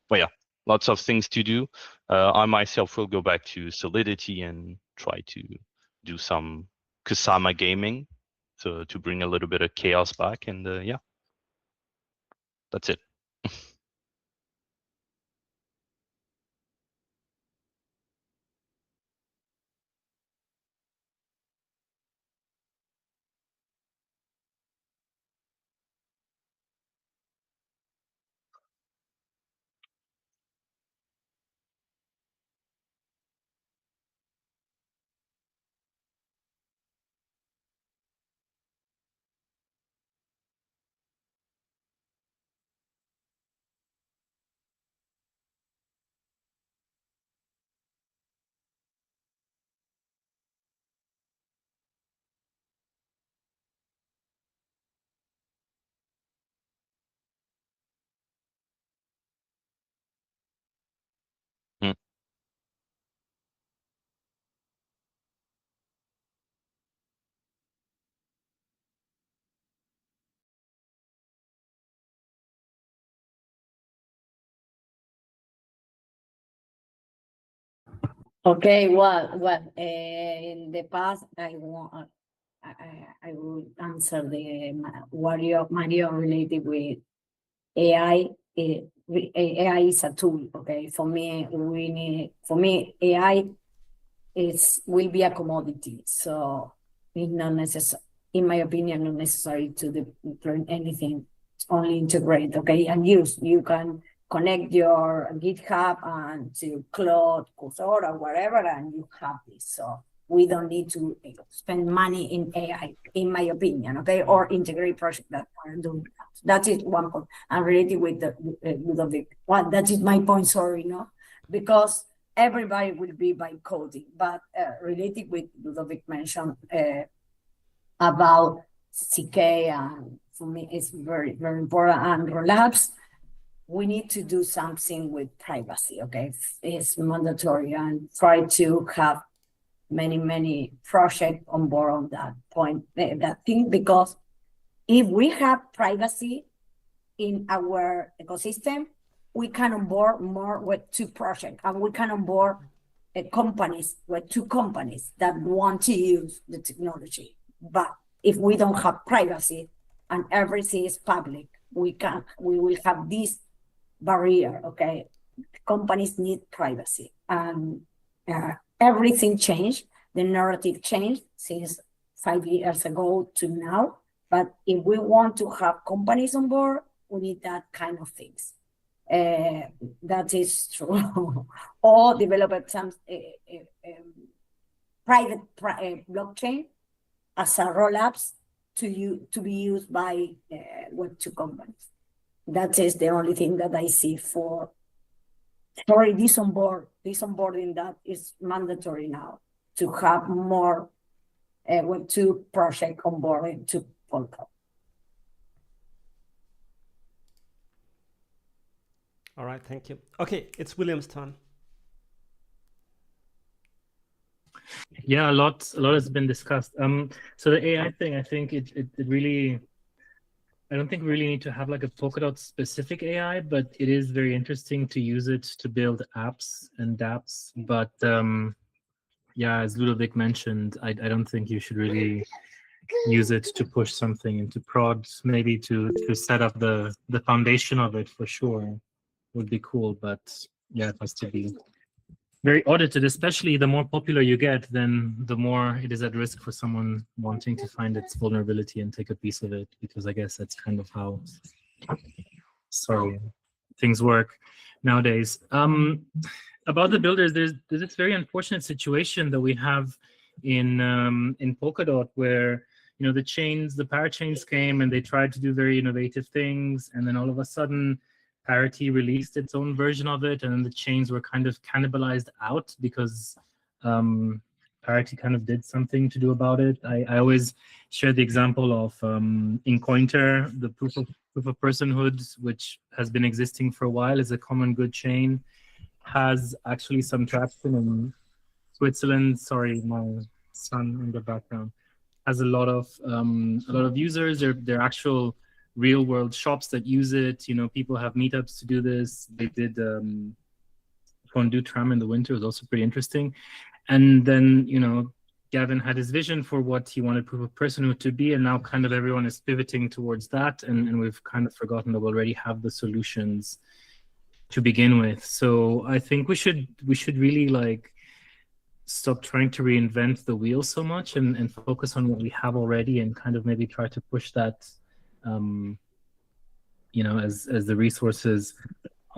But yeah, lots of things to do. I myself will go back to Solidity and try to do some Kusama gaming to bring a little bit of chaos back. And yeah, that's it. Mm. Okay, well, in the past, I would answer the Mario related with AI. AI is a tool. Okay, for me, AI will be a commodity. So it's not necessary, in my opinion, not necessary to learn anything. It's only integrate. Okay, and use. You can connect your GitHub and to Claude, Cursor, or whatever, and you have this. So we don't need to spend money in AI, in my opinion, okay, or integrate projects that are doing that. That is one point. And related with the Ludovic, well, that is my point. Sorry, no, because everybody will be by coding, but related with Ludovic mentioned about CK, and for me, it's very, very important. And rollups, we need to do something with privacy, okay? It's mandatory, and try to have many projects on board on that point, that thing, because if we have privacy in our ecosystem, we can onboard more with 2 projects, and we can onboard companies with 2 companies that want to use the technology. But if we don't have privacy and everything is public, we will have this barrier, okay? Companies need privacy, and everything changed. The narrative changed since 5 years ago to now. But if we want to have companies on board, we need that kind of things. That is true. Or develop some private blockchain as a rollups to be used by Web2 companies. That is the only thing that I see for sorry, this onboarding that is mandatory now to have more Web2 project onboarding to Polkadot. All right, thank you. Okay, it's William's turn. Yeah, a lot has been discussed. So the AI thing, I think it really, I don't think we really need to have like a Polkadot specific AI, but it is very interesting to use it to build apps and dApps. But yeah, as Ludovic mentioned, I don't think you should really use it to push something into prod. Maybe to set up the foundation of it for sure would be cool, but yeah, it has to be very audited. Especially the more popular you get, then the more it is at risk for someone wanting to find its vulnerability and take a piece of it, because I guess that's kind of how things work nowadays. About the builders, there's this very unfortunate situation that we have in Polkadot, where the parachains came and they tried to do very innovative things, and then all of a sudden Parity released its own version of it, and then the chains were kind of cannibalized out because Parity kind of did something to do about it. I always share the example of in Cointer, the proof of personhood, which has been existing for a while, is a common good chain, has actually some traction in Switzerland. Sorry, my son in the background. Has a lot of users. They're actual real world shops that use it. People have meetups to do this. They did Fondue Tram in the winter. It was also pretty interesting. And then Gavin had his vision for what he wanted proof of personhood to be, and now kind of everyone is pivoting towards that, and we've kind of forgotten that we already have the solutions to begin with. So I think we should really like stop trying to reinvent the wheel so much and focus on what we have already, and kind of maybe try to push that as the resources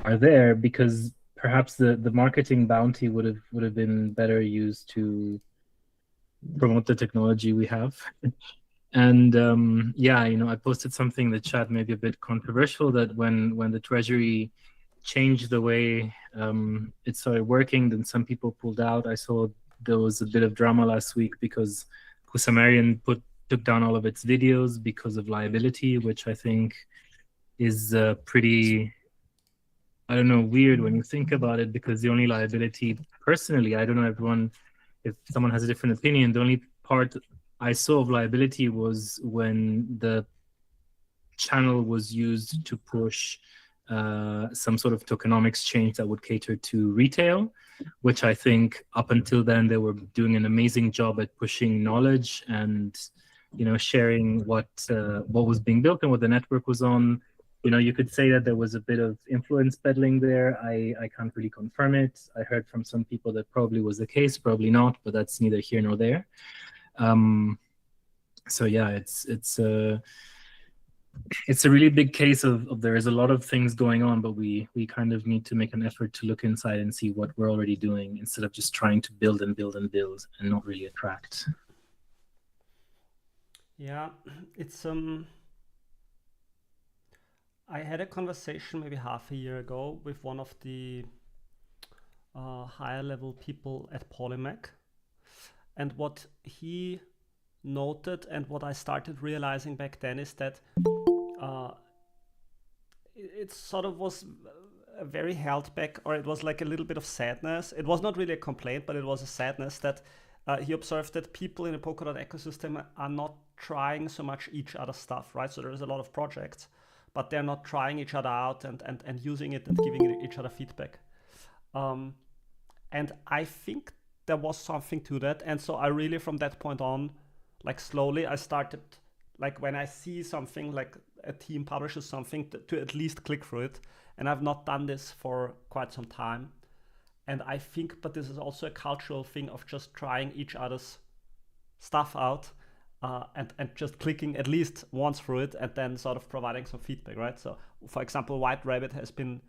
are there, because perhaps the marketing bounty would have been better used to promote the technology we have. And I posted something in the chat, maybe a bit controversial, that when the Treasury changed the way it started working, then some people pulled out. I saw there was a bit of drama last week because Husamarian took down all of its videos because of liability, which I think is pretty, I don't know, weird when you think about it, because the only liability, personally, I don't know if someone has a different opinion, the only part I saw of liability was when the channel was used to push some sort of tokenomics change that would cater to retail, which I think up until then they were doing an amazing job at pushing knowledge and sharing what was being built and what the network was on. You could say that there was a bit of influence peddling there. I can't really confirm it. I heard from some people that probably was the case, probably not, but that's neither here nor there. So yeah, it's a really big case of there is a lot of things going on, but we kind of need to make an effort to look inside and see what we're already doing, instead of just trying to build and build and build and not really attract. Yeah, it's I had a conversation maybe half a year ago with one of the higher level people at Polymac, and what he noted and what I started realizing back then is that it sort of was very held back, or it was like a little bit of sadness. It was not really a complaint, but it was a sadness that he observed that people in the Polkadot ecosystem are not trying so much each other's stuff, right? So there is a lot of projects, but they're not trying each other out and using it and giving each other feedback. And I think there was something to that. And so I really, from that point on, like slowly, I started, like when I see something, like a team publishes something, to at least click through it. And I've not done this for quite some time. And I think, but this is also a cultural thing of just trying each other's stuff out and just clicking at least once through it and then sort of providing some feedback, right? So, for example, White Rabbit has been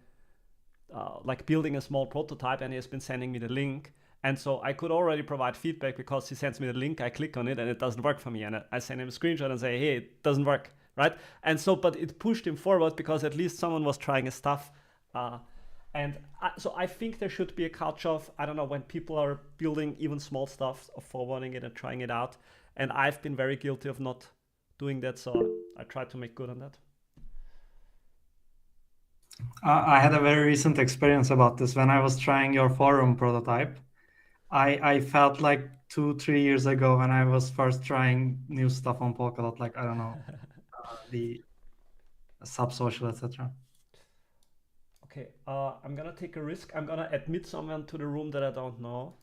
like building a small prototype, and he has been sending me the link. And so I could already provide feedback because he sends me the link, I click on it, and it doesn't work for me. And I send him a screenshot and say, hey, it doesn't work, right? And so, but it pushed him forward because at least someone was trying his stuff. And so I think there should be a culture of, I don't know, when people are building even small stuff, of forwarding it and trying it out. And I've been very guilty of not doing that, so I try to make good on that. I had a very recent experience about this when I was trying your forum prototype. I felt like 2-3 years ago when I was first trying new stuff on Polkadot, like I don't know, the sub-social, etc. Okay, I'm gonna take a risk. I'm gonna admit someone to the room that I don't know.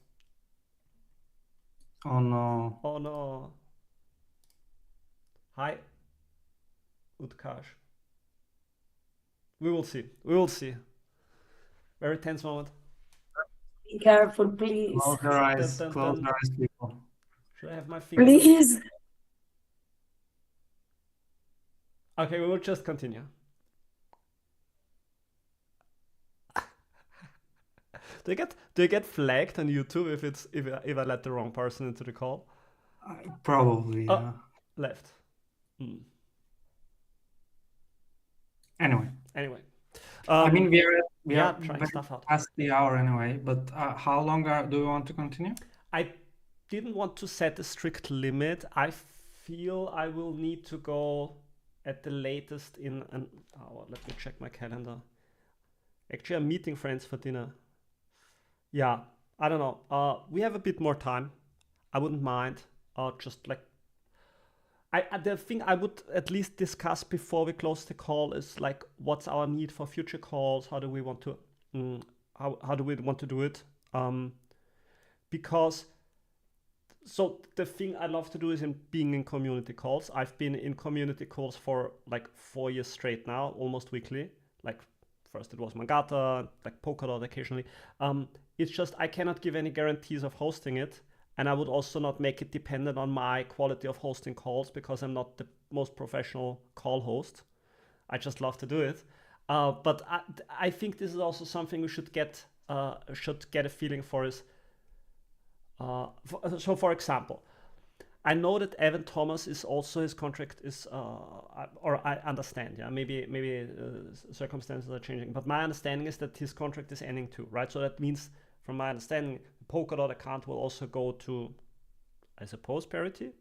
Oh no. Oh no. Hi, Utkarsh. We will see. We will see. Very tense moment. Be careful, please. Close your eyes. Dun, dun, Close dun. your eyes, people. Should I have my finger? Please. Okay, we will just continue. Do you get flagged on YouTube if I let the wrong person into the call? Probably, Oh. yeah. Left. Anyway, I I mean, we yeah, are trying very stuff out. past the hour anyway, but how long do you want to continue? I didn't want to set a strict limit. I feel I will need to go at the latest in an hour. Let me check my calendar. Actually, I'm meeting friends for dinner. Yeah, I don't know. We have a bit more time. I wouldn't mind. Just like the thing I would at least discuss before we close the call is like, what's our need for future calls? How do we want to how do we want to do it? Because so the thing I love to do is being in community calls. I've been in community calls for like 4 years straight now, almost weekly. Like first it was Mangata, like Polkadot occasionally. It's just I cannot give any guarantees of hosting it. And I would also not make it dependent on my quality of hosting calls because I'm not the most professional call host. I just love to do it. But I think this is also something we should get a feeling for is, so for example, I know that Evan Thomas is also, his contract is, or I understand, yeah, maybe circumstances are changing, but my understanding is that his contract is ending too, right? So that means, from my understanding, the Polkadot account will also go to, I suppose, Parity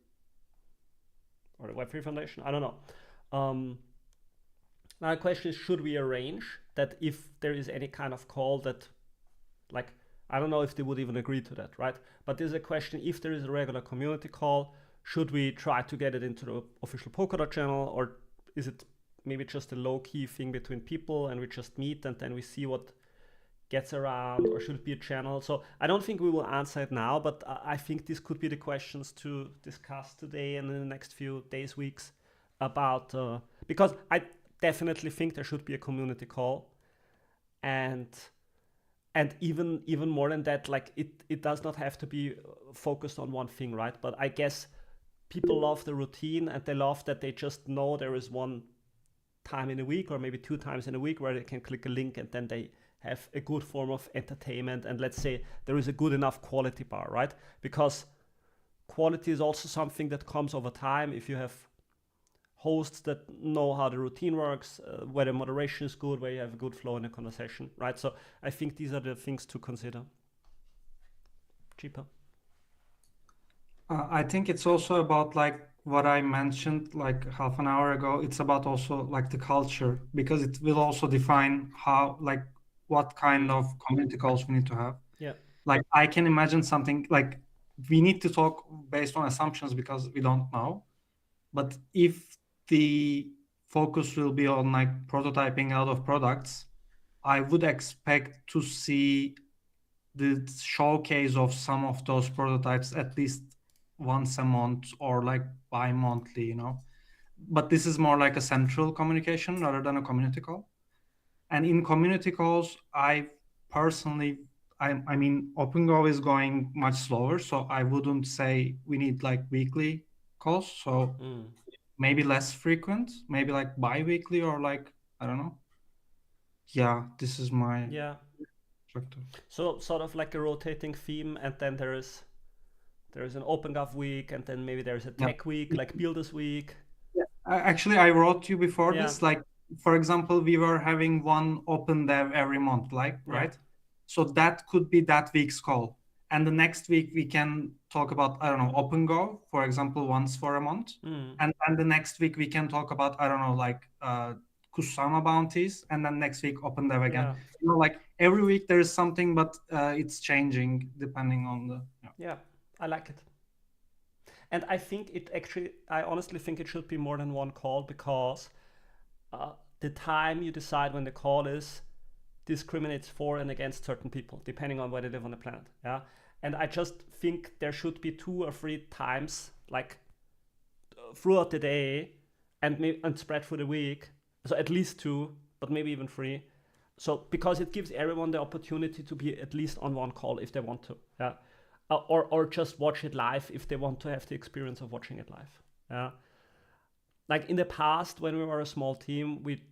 or the Web3 Foundation. I don't know. Now the question is, should we arrange that if there is any kind of call that, like, I don't know if they would even agree to that, right? But there's a question, if there is a regular community call, should we try to get it into the official Polkadot channel, or is it maybe just a low-key thing between people and we just meet and then we see what gets around, or should it be a channel? So I don't think we will answer it now, but I think these could be the questions to discuss today and in the next few days, weeks, about, because I definitely think there should be a community call, and even more than that, like it does not have to be focused on one thing, right? But I guess people love the routine, and they love that they just know there is one time in a week or maybe 2 times in a week where they can click a link and then they have a good form of entertainment, and let's say there is a good enough quality bar, right? Because quality is also something that comes over time. If you have hosts that know how the routine works, where the moderation is good, where you have a good flow in the conversation, right? So I think these are the things to consider. Cheaper. I think it's also about like what I mentioned like half an hour ago. It's about also like the culture, because it will also define how, like, what kind of community calls we need to have. Yeah. Like I can imagine something like we need to talk based on assumptions because we don't know. But if the focus will be on like prototyping out of products, I would expect to see the showcase of some of those prototypes at least once a month or like bi-monthly, you know. But this is more like a central communication rather than a community call. And in community calls, I personally, I mean, OpenGo is going much slower, so I wouldn't say we need like weekly calls. So maybe less frequent, maybe like bi-weekly or like, I don't know. Yeah, this is my perspective. So sort of like a rotating theme, and then there is an OpenGov week, and then maybe there's a tech week, like Builders week. Yeah. Actually, I wrote you before this, like for example, we were having one open dev every month, like, Yeah. right? So that could be that week's call. And the next week we can talk about, I don't know, OpenGo, for example, once for a month. And then the next week we can talk about, I don't know, like Kusama bounties, and then next week open dev again. Yeah. You know, like every week there is something, but it's changing depending on the. Yeah, I like it. And I think I honestly think it should be more than one call, because the time you decide when the call is discriminates for and against certain people, depending on where they live on the planet. Yeah. And I just think there should be 2 or 3 times, like throughout the day, and spread through the week. So at least 2, but maybe even 3. So because it gives everyone the opportunity to be at least on one call if they want to. Yeah. Or just watch it live if they want to have the experience of watching it live. Yeah. Like in the past, when we were a small team, we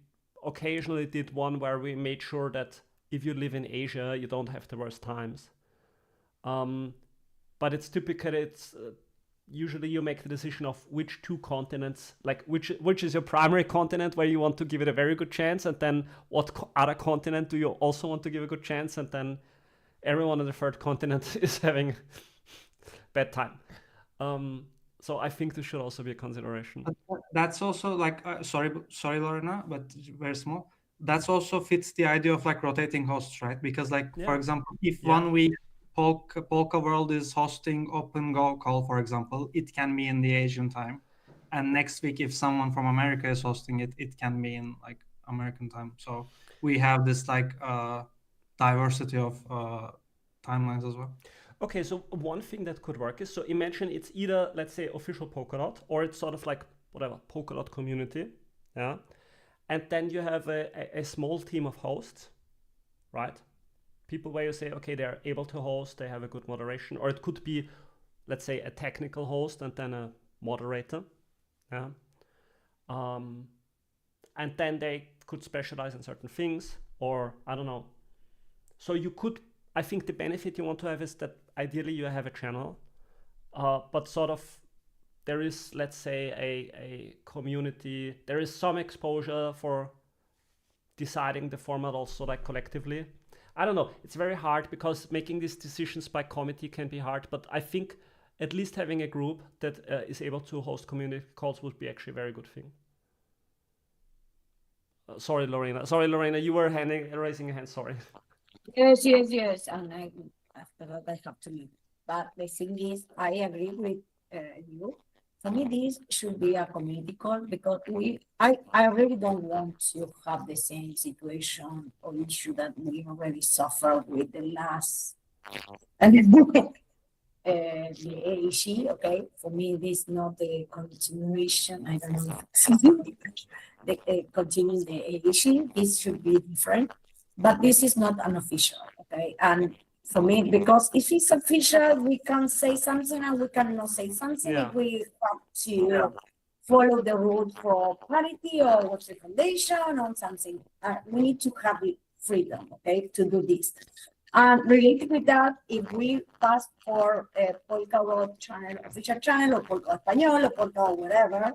occasionally did one where we made sure that if you live in Asia, you don't have the worst times. But it's typical. It's usually you make the decision of which 2 continents, like which is your primary continent where you want to give it a very good chance, and then what other continent do you also want to give a good chance, and then everyone on the 3rd continent is having bad time. So I think this should also be a consideration. That's also like, sorry, Lorena, but very small. That's also fits the idea of like rotating hosts, right? Because like, for example, if one week Polka World is hosting OpenGo call, for example, it can be in the Asian time. And next week, if someone from America is hosting it, it can be in like American time. So we have this like diversity of timelines as well. Okay, so one thing that could work is, so imagine it's either, let's say, official Polkadot, or it's sort of like, whatever, Polkadot community, yeah? And then you have a small team of hosts, right? People where you say, okay, they're able to host, they have a good moderation, or it could be, let's say, a technical host and then a moderator, yeah? And then they could specialize in certain things, or I don't know. So you could, I think the benefit you want to have is that ideally you have a channel, but sort of there is, let's say, a community, there is some exposure for deciding the format also like collectively. I don't know, it's very hard because making these decisions by committee can be hard, but I think at least having a group that is able to host community calls would be actually a very good thing. Sorry, Lorena, you were raising your hand, sorry. Yes, and after that I have to leave. But the thing is, I agree with you. For me, this should be a community call, because I really don't want to have the same situation or issue that we already suffered with the last the AEC. Okay, for me, this is not the continuation. I don't know the continuing the AEC. This should be different, but this is not unofficial. Okay, and for me, because if it's official, we can say something and we cannot say something. Yeah. If we have to follow the rules for parity or what's the foundation or something, we need to have the freedom, okay, to do this. Related with that, if we pass for a Polkadot channel, official channel, or Polkadot Español, or Polkadot whatever,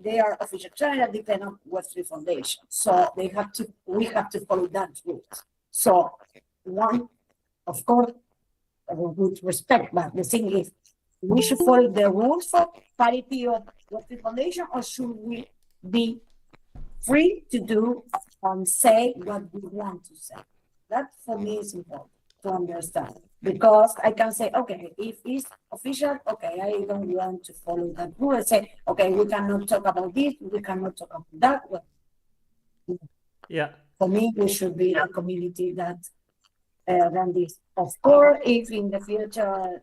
they are official channel, depend on Web3 Foundation. So we have to follow that route. So one, of course, with respect, but the thing is, we should follow the rules for parity of Web3 Foundation, or should we be free to do and say what we want to say? That for me is important to understand, because I can say, okay, if it's official, okay, I don't want to follow that rule. I say, okay, we cannot talk about this, we cannot talk about that. Well, yeah. For me, we should be a community that run this. Of course, if in the future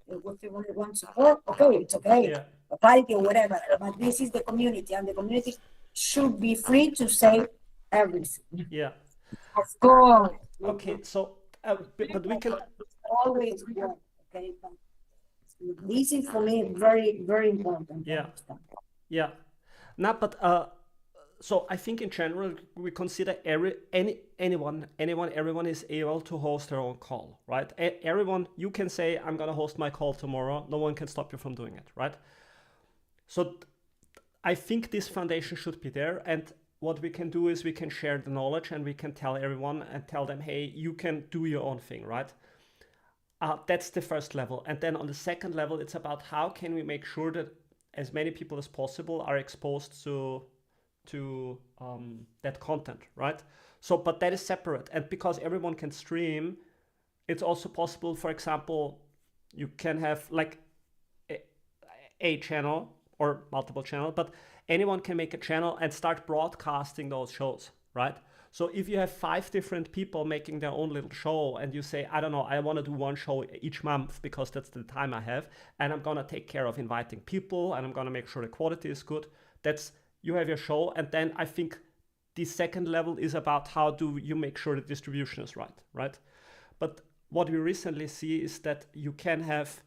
what we want to support, okay, it's okay, Yeah. parity or whatever. But this is the community, and the community should be free to say everything. Yeah. Of course. Okay, so but we can Always work, okay? But this is for me very, very important. Yeah. Yeah. No, but so I think in general we consider everyone is able to host their own call, right? Everyone, you can say I'm gonna host my call tomorrow. No one can stop you from doing it, right? So I think this foundation should be there, and what we can do is we can share the knowledge and we can tell everyone and tell them, hey, you can do your own thing, right? That's the first level. And then on the second level, it's about how can we make sure that as many people as possible are exposed to that content, right? So, but that is separate. And because everyone can stream, it's also possible, for example, you can have like a channel or multiple channels, but anyone can make a channel and start broadcasting those shows, right? So if you have 5 different people making their own little show and you say, I don't know, I want to do 1 show each month because that's the time I have, and I'm going to take care of inviting people and I'm going to make sure the quality is good, that's, you have your show. And then I think the second level is about how do you make sure the distribution is right? But what we recently see is that you can have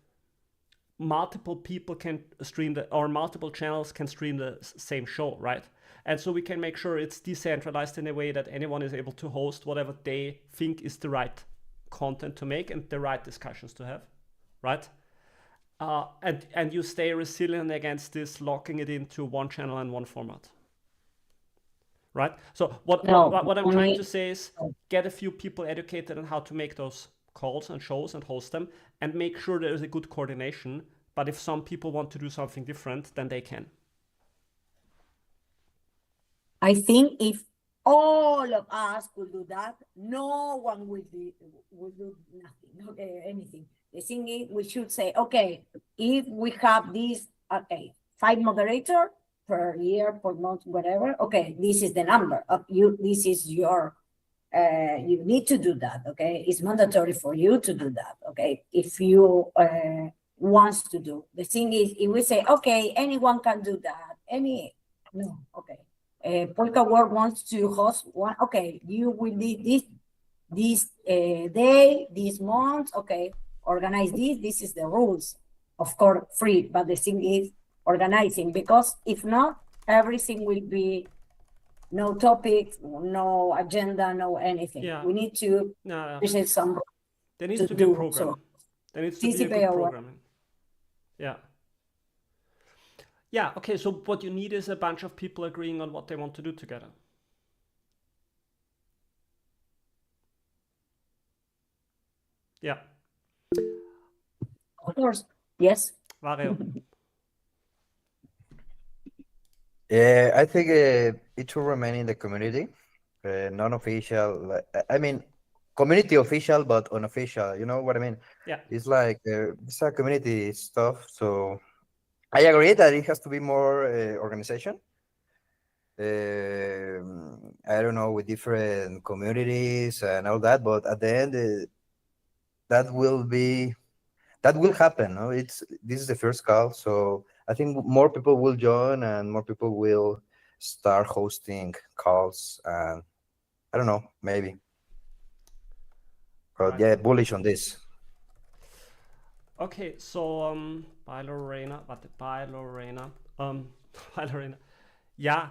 multiple people can stream or multiple channels can stream the same show, right? And so we can make sure it's decentralized in a way that anyone is able to host whatever they think is the right content to make and the right discussions to have, right? And you stay resilient against this locking it into 1 channel and 1 format, right? So what I'm trying to say is get a few people educated on how to make those calls and shows and host them and make sure there is a good coordination. But if some people want to do something different, then they can. I think if all of us could do that, no one will do nothing, okay, anything. The thing is, we should say, okay, if we have this, 5 moderators per year, per month, whatever, okay, this is the number of you, this is your, you need to do that, okay? It's mandatory for you to do that, okay? If you wants to do. The thing is, if we say, okay, anyone can do that, no, okay. Polkadot wants to host 1, okay, you will need this day, this month, okay, organize this is the rules. Of course, free, but the thing is organizing, because if not, everything will be no topic, no agenda, no anything. Yeah. We need to present some. There needs to be a program. So, there needs to be a good programming. Yeah. Yeah, okay, so what you need is a bunch of people agreeing on what they want to do together. Yeah. Of course, yes. Mario. Yeah, I think it should remain in the community, non-official. I mean, community official, but unofficial. You know what I mean? Yeah. It's like it's a community stuff. So I agree that it has to be more organization. I don't know, with different communities and all that, but at the end, that will happen. No, this is the first call, so I think more people will join and more people will start hosting calls. And I don't know, maybe. But yeah, bullish on this. Okay, so bye Lorena. Yeah.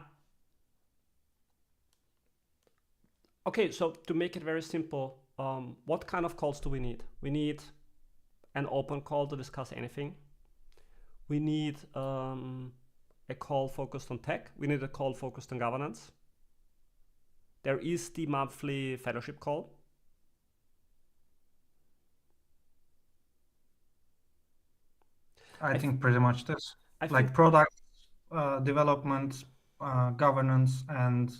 Okay, so to make it very simple, what kind of calls do we need? We need an open call to discuss anything. We need a call focused on tech. We need a call focused on governance. There is the monthly fellowship call. I think pretty much this. Like product development, governance, and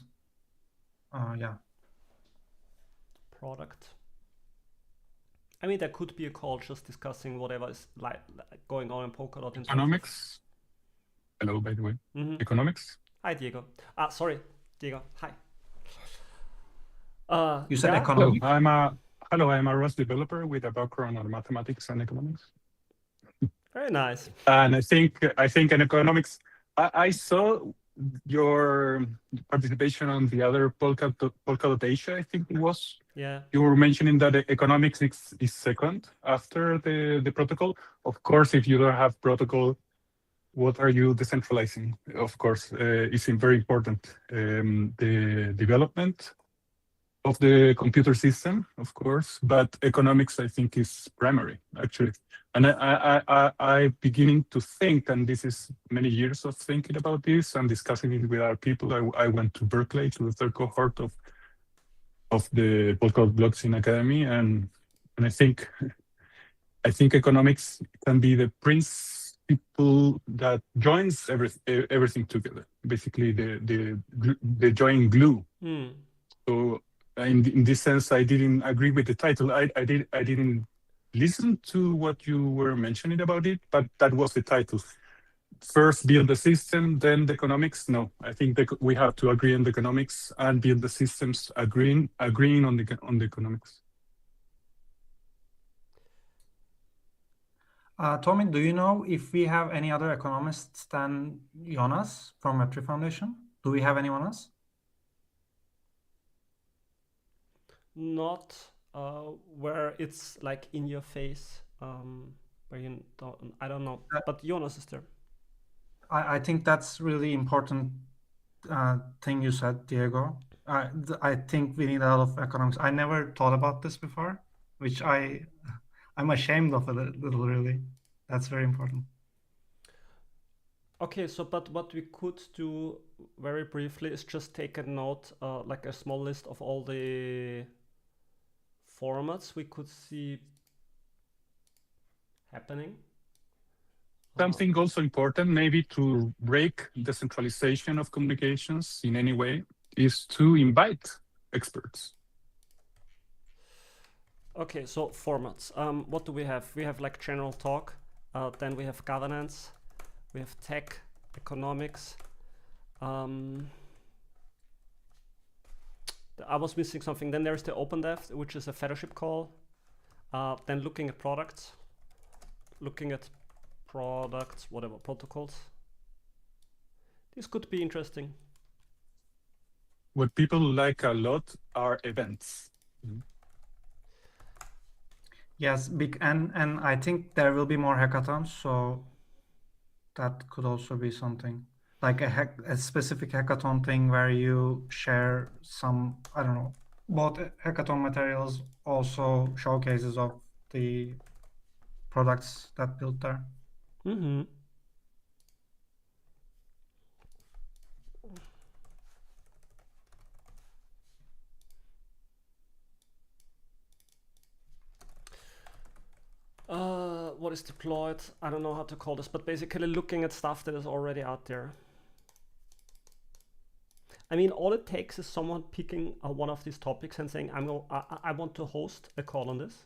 yeah. Product. I mean, there could be a call just discussing whatever is like going on in Polkadot. Economics. Hello, by the way. Economics. Hi, Diego. Sorry, Diego. Hi. You said economics. Hello, I'm a Rust developer with a background on mathematics and economics. Very nice. And I think in economics, I saw your participation on the other Polkadot Asia, I think it was. Yeah. You were mentioning that economics is second after the protocol. Of course, if you don't have protocol, what are you decentralizing? Of course, it's very important. The development of the computer system, of course, but economics, I think, is primary, actually. And I beginning to think, and this is many years of thinking about this and discussing it with other people. I went to Berkeley, to the third cohort of the Polkadot Blockchain Academy, and I think economics can be the principle that joins everything together. Basically, the joint glue. So in this sense, I didn't agree with the title. I didn't listen to what you were mentioning about it, but that was the title. First build the system, then the economics. No, I think we have to agree on the economics and build the systems, agreeing on the economics. Tommy, do you know if we have any other economists than Jonas from Web3 Foundation? Do we have anyone else? Not where it's like in your face, where you don't, I don't know, but Jonas is there. I think that's really important thing you said, Diego. I think we need a lot of economics. I never thought about this before, which I'm ashamed of a little, really. That's very important. Okay, so but what we could do very briefly is just take a note, like a small list of all the formats we could see happening. Something also important, maybe to break decentralization of communications in any way, is to invite experts. Okay, so formats. What do we have? We have like general talk, then we have governance, we have tech, economics. I was missing something. Then there's the open dev, which is a fellowship call. Then looking at products, whatever, protocols. This could be interesting. What people like a lot are events. Yes, and I think there will be more hackathons, so that could also be something like a specific hackathon thing where you share some, I don't know, both hackathon materials, also showcases of the products that built there. Mm-hmm. What is deployed? I don't know how to call this, but basically looking at stuff that is already out there. I mean, all it takes is someone picking one of these topics and saying, I want to host a call on this.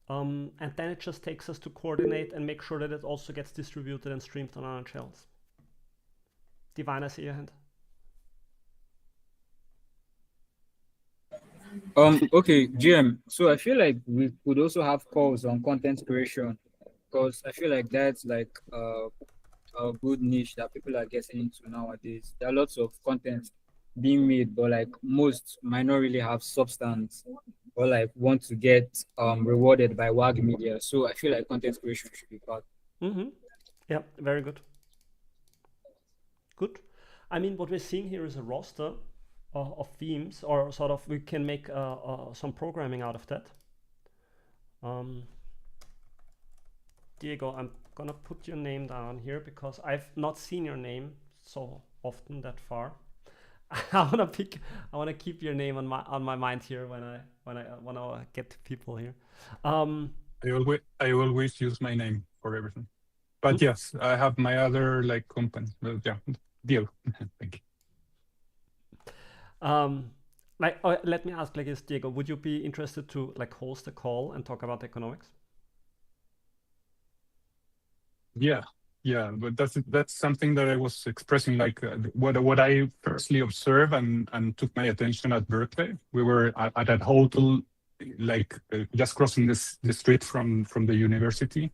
And then it just takes us to coordinate and make sure that it also gets distributed and streamed on our channels. Divine, I see your hand. Okay, GM. So I feel like we could also have calls on content creation, because I feel like that's like a good niche that people are getting into nowadays. There are lots of content being made, but like most might not really have substance or like want to get rewarded by WAG media. So I feel like content creation should be part. Mm-hmm. Yeah, very good. Good. I mean, what we're seeing here is a roster of themes, or sort of we can make some programming out of that. Diego, I'm gonna put your name down here because I've not seen your name so often that far. I wanna keep your name on my mind here when I get to people here. I always use my name for everything. But yes, I have my other like company. But yeah, deal. Thank you. Let me ask like this, Diego, would you be interested to like host a call and talk about economics? Yeah, but that's something that I was expressing, like what I firstly observed and took my attention at Berkeley. We were at that hotel, like just crossing the street from the university,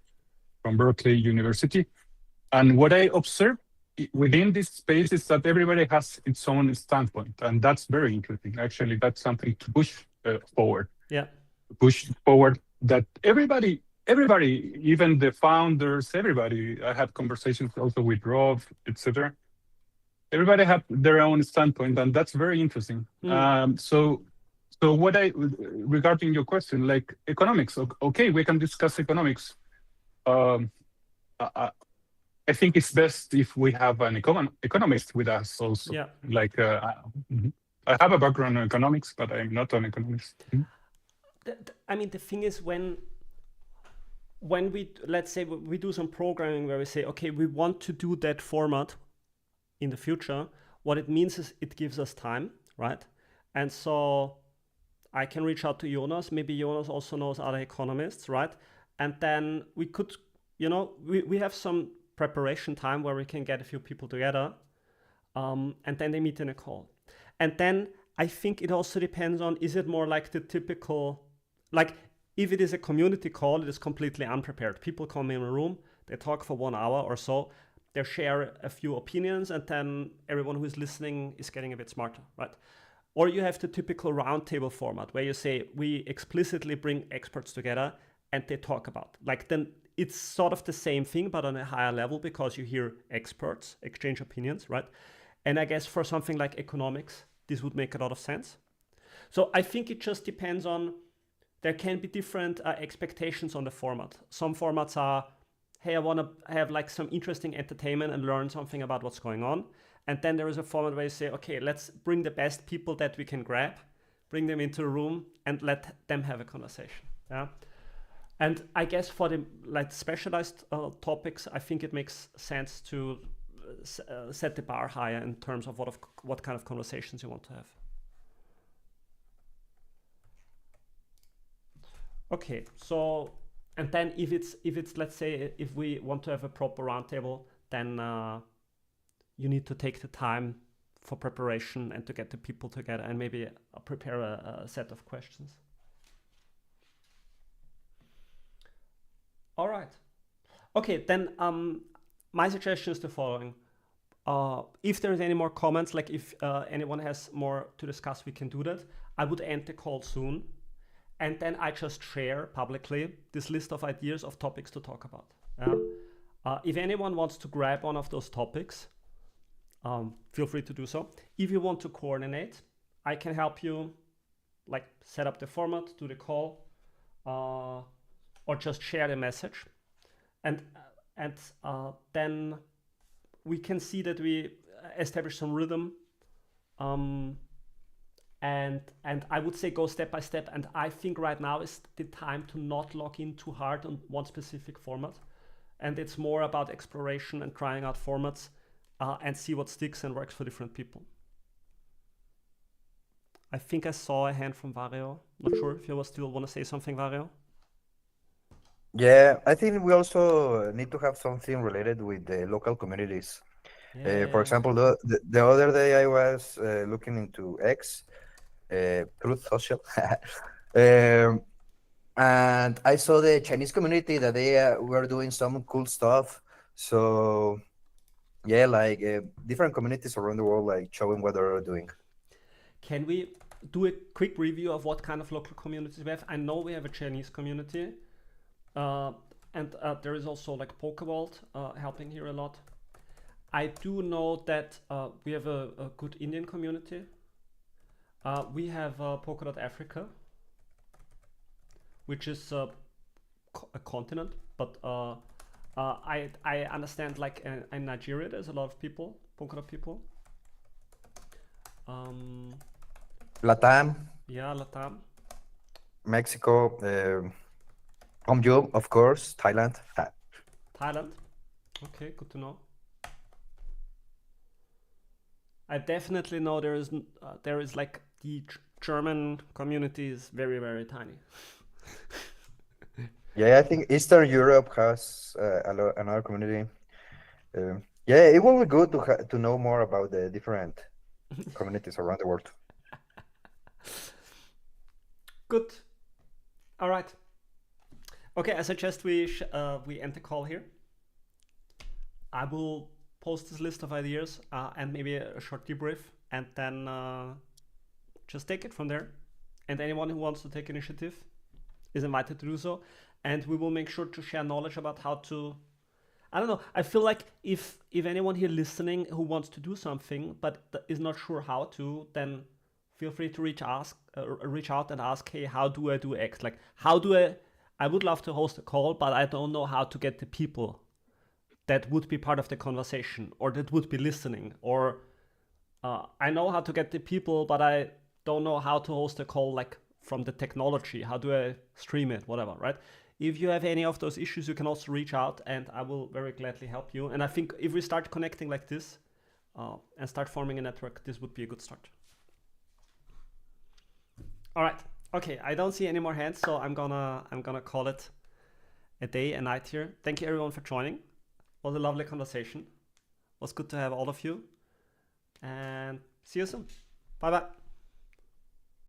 from Berkeley University, and what I observed within this space is that everybody has its own standpoint, and that's very interesting. Actually, that's something to push forward. Yeah, push forward that everybody, even the founders, everybody. I had conversations also with Rob, etc. Everybody have their own standpoint, and that's very interesting. So So regarding your question, like economics, okay, we can discuss economics. I think it's best if we have an economist with us also. Yeah. Like, I have a background in economics, but I'm not an economist. I mean, the thing is, when we, let's say we do some programming where we say, okay, we want to do that format in the future, what it means is it gives us time, right? And so I can reach out to Jonas. Maybe Jonas also knows other economists, right? And then we could, we have some preparation time where we can get a few people together, and then they meet in a call. And then I think it also depends on, is it more like the typical, like if it is a community call, it is completely unprepared. People come in a room, they talk for 1 hour or so, they share a few opinions, and then everyone who is listening is getting a bit smarter, right? Or you have the typical roundtable format where you say, we explicitly bring experts together and they talk about, like, then it's sort of the same thing, but on a higher level, because you hear experts exchange opinions, right? And I guess for something like economics, this would make a lot of sense. So I think it just depends on, there can be different expectations on the format. Some formats are, hey, I want to have like some interesting entertainment and learn something about what's going on. And then there is a format where you say, okay, let's bring the best people that we can grab, bring them into a room and let them have a conversation. Yeah. And I guess for the like specialized topics, I think it makes sense to set the bar higher in terms of what kind of conversations you want to have. Okay, so, and then if it's let's say if we want to have a proper roundtable, then you need to take the time for preparation and to get the people together and maybe prepare a set of questions. All right. Okay, then my suggestion is the following. If there's any more comments, like if anyone has more to discuss, we can do that. I would end the call soon. And then I just share publicly this list of ideas of topics to talk about. If anyone wants to grab one of those topics, feel free to do so. If you want to coordinate, I can help you, like set up the format, do the call, or just share the message. And then we can see that we establish some rhythm. And I would say go step by step. And I think right now is the time to not lock in too hard on one specific format. And it's more about exploration and trying out formats and see what sticks and works for different people. I think I saw a hand from Vario. Not sure if you still want to say something, Vario. Yeah, I think we also need to have something related with the local communities. For example, the other day I was looking into X, Truth Social, and I saw the Chinese community that they were doing some cool stuff. So yeah, like different communities around the world, like showing what they're doing. Can we do a quick review of what kind of local communities we have? I know we have a Chinese community. And there is also like Polkadot helping here a lot. I do know that we have a good Indian community. We have Polkadot Africa, which is a continent, but I understand like in Nigeria there's a lot of people, Polkadot people. Latam. Yeah, Latam. Mexico. Hongju, of course. Thailand. Thailand. Okay, good to know. I definitely know there is like the German community is very, very tiny. Yeah, I think Eastern Europe has another community. Yeah, it will be good to know more about the different communities around the world. Good. All right. Okay, I suggest we end the call here. I will post this list of ideas and maybe a short debrief, and then just take it from there. And anyone who wants to take initiative is invited to do so. And we will make sure to share knowledge about how to, I don't know, I feel like if anyone here listening who wants to do something but is not sure how to, then feel free to reach out and ask, hey, how do I do X? Like, I would love to host a call, but I don't know how to get the people that would be part of the conversation or that would be listening. Or I know how to get the people, but I don't know how to host a call, like from the technology. How do I stream it? Whatever, right? If you have any of those issues, you can also reach out and I will very gladly help you. And I think if we start connecting like this and start forming a network, this would be a good start. All right. Okay. I don't see any more hands, so I'm gonna call it a day, a night here. Thank you everyone for joining. It was a lovely conversation. It was good to have all of you. And see you soon. Bye bye.